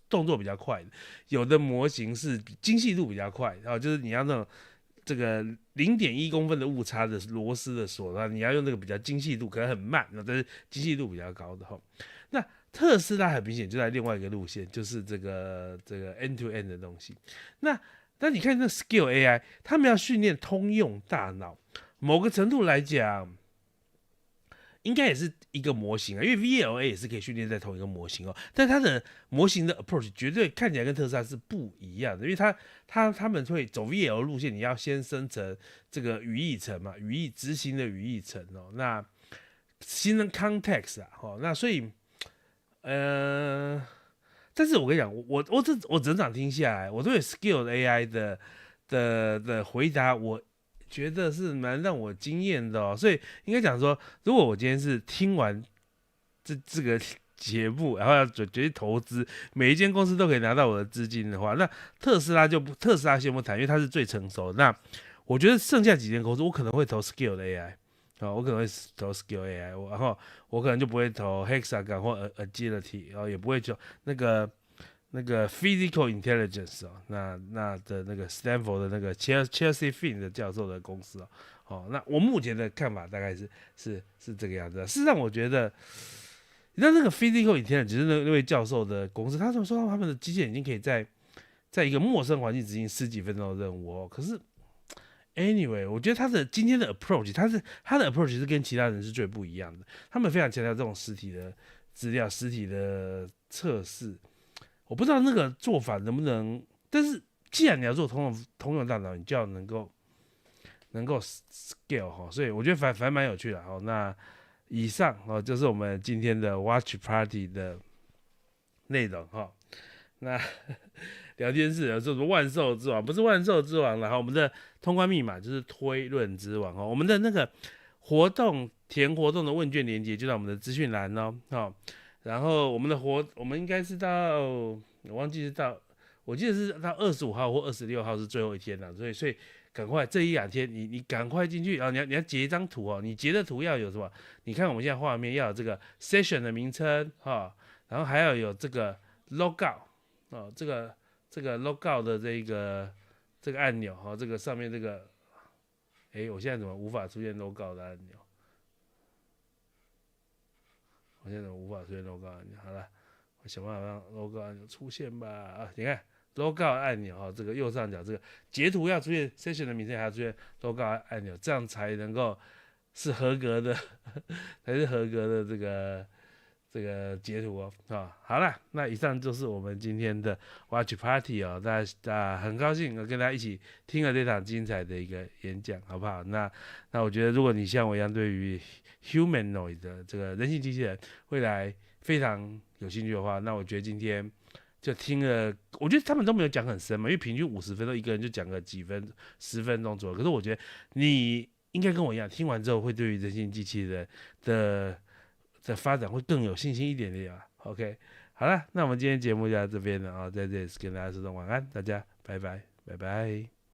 Speaker 1: 动作比较快的，有的模型是精细度比较快，然后就是你要那种这个0.1公分的误差的螺丝的锁，那你要用那个比较精细度，可能很慢，但是精细度比较高的那特斯拉很明显就在另外一个路线，就是这个 end-to-end 的东西。那你看那 Scale AI， 他们要训练通用大脑，某个程度来讲，应该也是一个模型啊，因为 VLA 也是可以训练在同一个模型哦，但它的模型的 approach 绝对看起来跟特斯拉是不一样的，因为他们会走 VL 路线，你要先生成这个语义层嘛，执行的语义层哦，那新的 context 啊，那所以但是我跟你讲，我整场听下来，我对 Scale AI 的回答，我觉得是蛮让我惊艳的哦。所以应该讲说，如果我今天是听完这个节目，然后要决定投资，每一间公司都可以拿到我的资金的话，那特斯拉先不谈，因为它是最成熟的。那我觉得剩下几间公司，我可能会投 Scale 的 AI。我可能会投 Skill AI， 然后我可能就不会投 Hexagon 或 Agility， 然后也不会投那个 Physical Intelligence 哦，那的那个 Stanford 的那个 Chelsea Fin 的教授的公司哦，那我目前的看法大概是这个样子。事实上，我觉得，你知道那个 Physical Intelligence 就是那位教授的公司，他说他们的机器人已经可以在一个陌生环境执行10几分钟的任务哦，可是。Anyway， 我觉得今天的 approach， 他的 approach 是跟其他人是最不一样的。他们非常强调这种实体的资料、实体的测试。我不知道那个做法能不能，但是既然你要做通用大脑，你就要能够 scale 哈，所以我觉得反正蛮有趣的。好，那以上就是我们今天的 Watch Party 的内容哈。那聊天室有说什么万兽之王，不是万兽之王，然后我们的通关密码就是推论之王哦。我们的那个填活动的问卷连结就在我们的资讯栏哦。然后我们应该是到我忘记是到，我记得是到25号或26号是最后一天了，所以赶快这1-2天你赶快进去啊！你要截一张图哦，你截的图要有什么？你看我们现在画面要有这个 session 的名称然后还要有这个 logout 这个 logout 的这个按钮这个上面这个，我现在怎么无法出现 logout 的按钮？我现在怎么无法出现 logout 按钮？好了，我想办法让 logout 按钮出现吧。你看 logout 按钮这个右上角这个截图要出现 session 的名称，还要出现 logout 按钮，这样才能够是合格的，才是合格的这个截图好了，那以上就是我们今天的 Watch Party 大家很高兴跟大家一起听了这场精彩的一个演讲，好不好？那我觉得如果你像我一样对于 Humanoid 的这个人形机器人未来非常有兴趣的话，那我觉得今天就听了，我觉得他们都没有讲很深嘛，因为平均50分钟，一个人就讲个10分钟左右。可是我觉得你应该跟我一样，听完之后会对于人形机器人的发展会更有信心一点点OK， 好了，那我们今天节目就到这边了在这里是跟大家说声晚安，大家拜拜。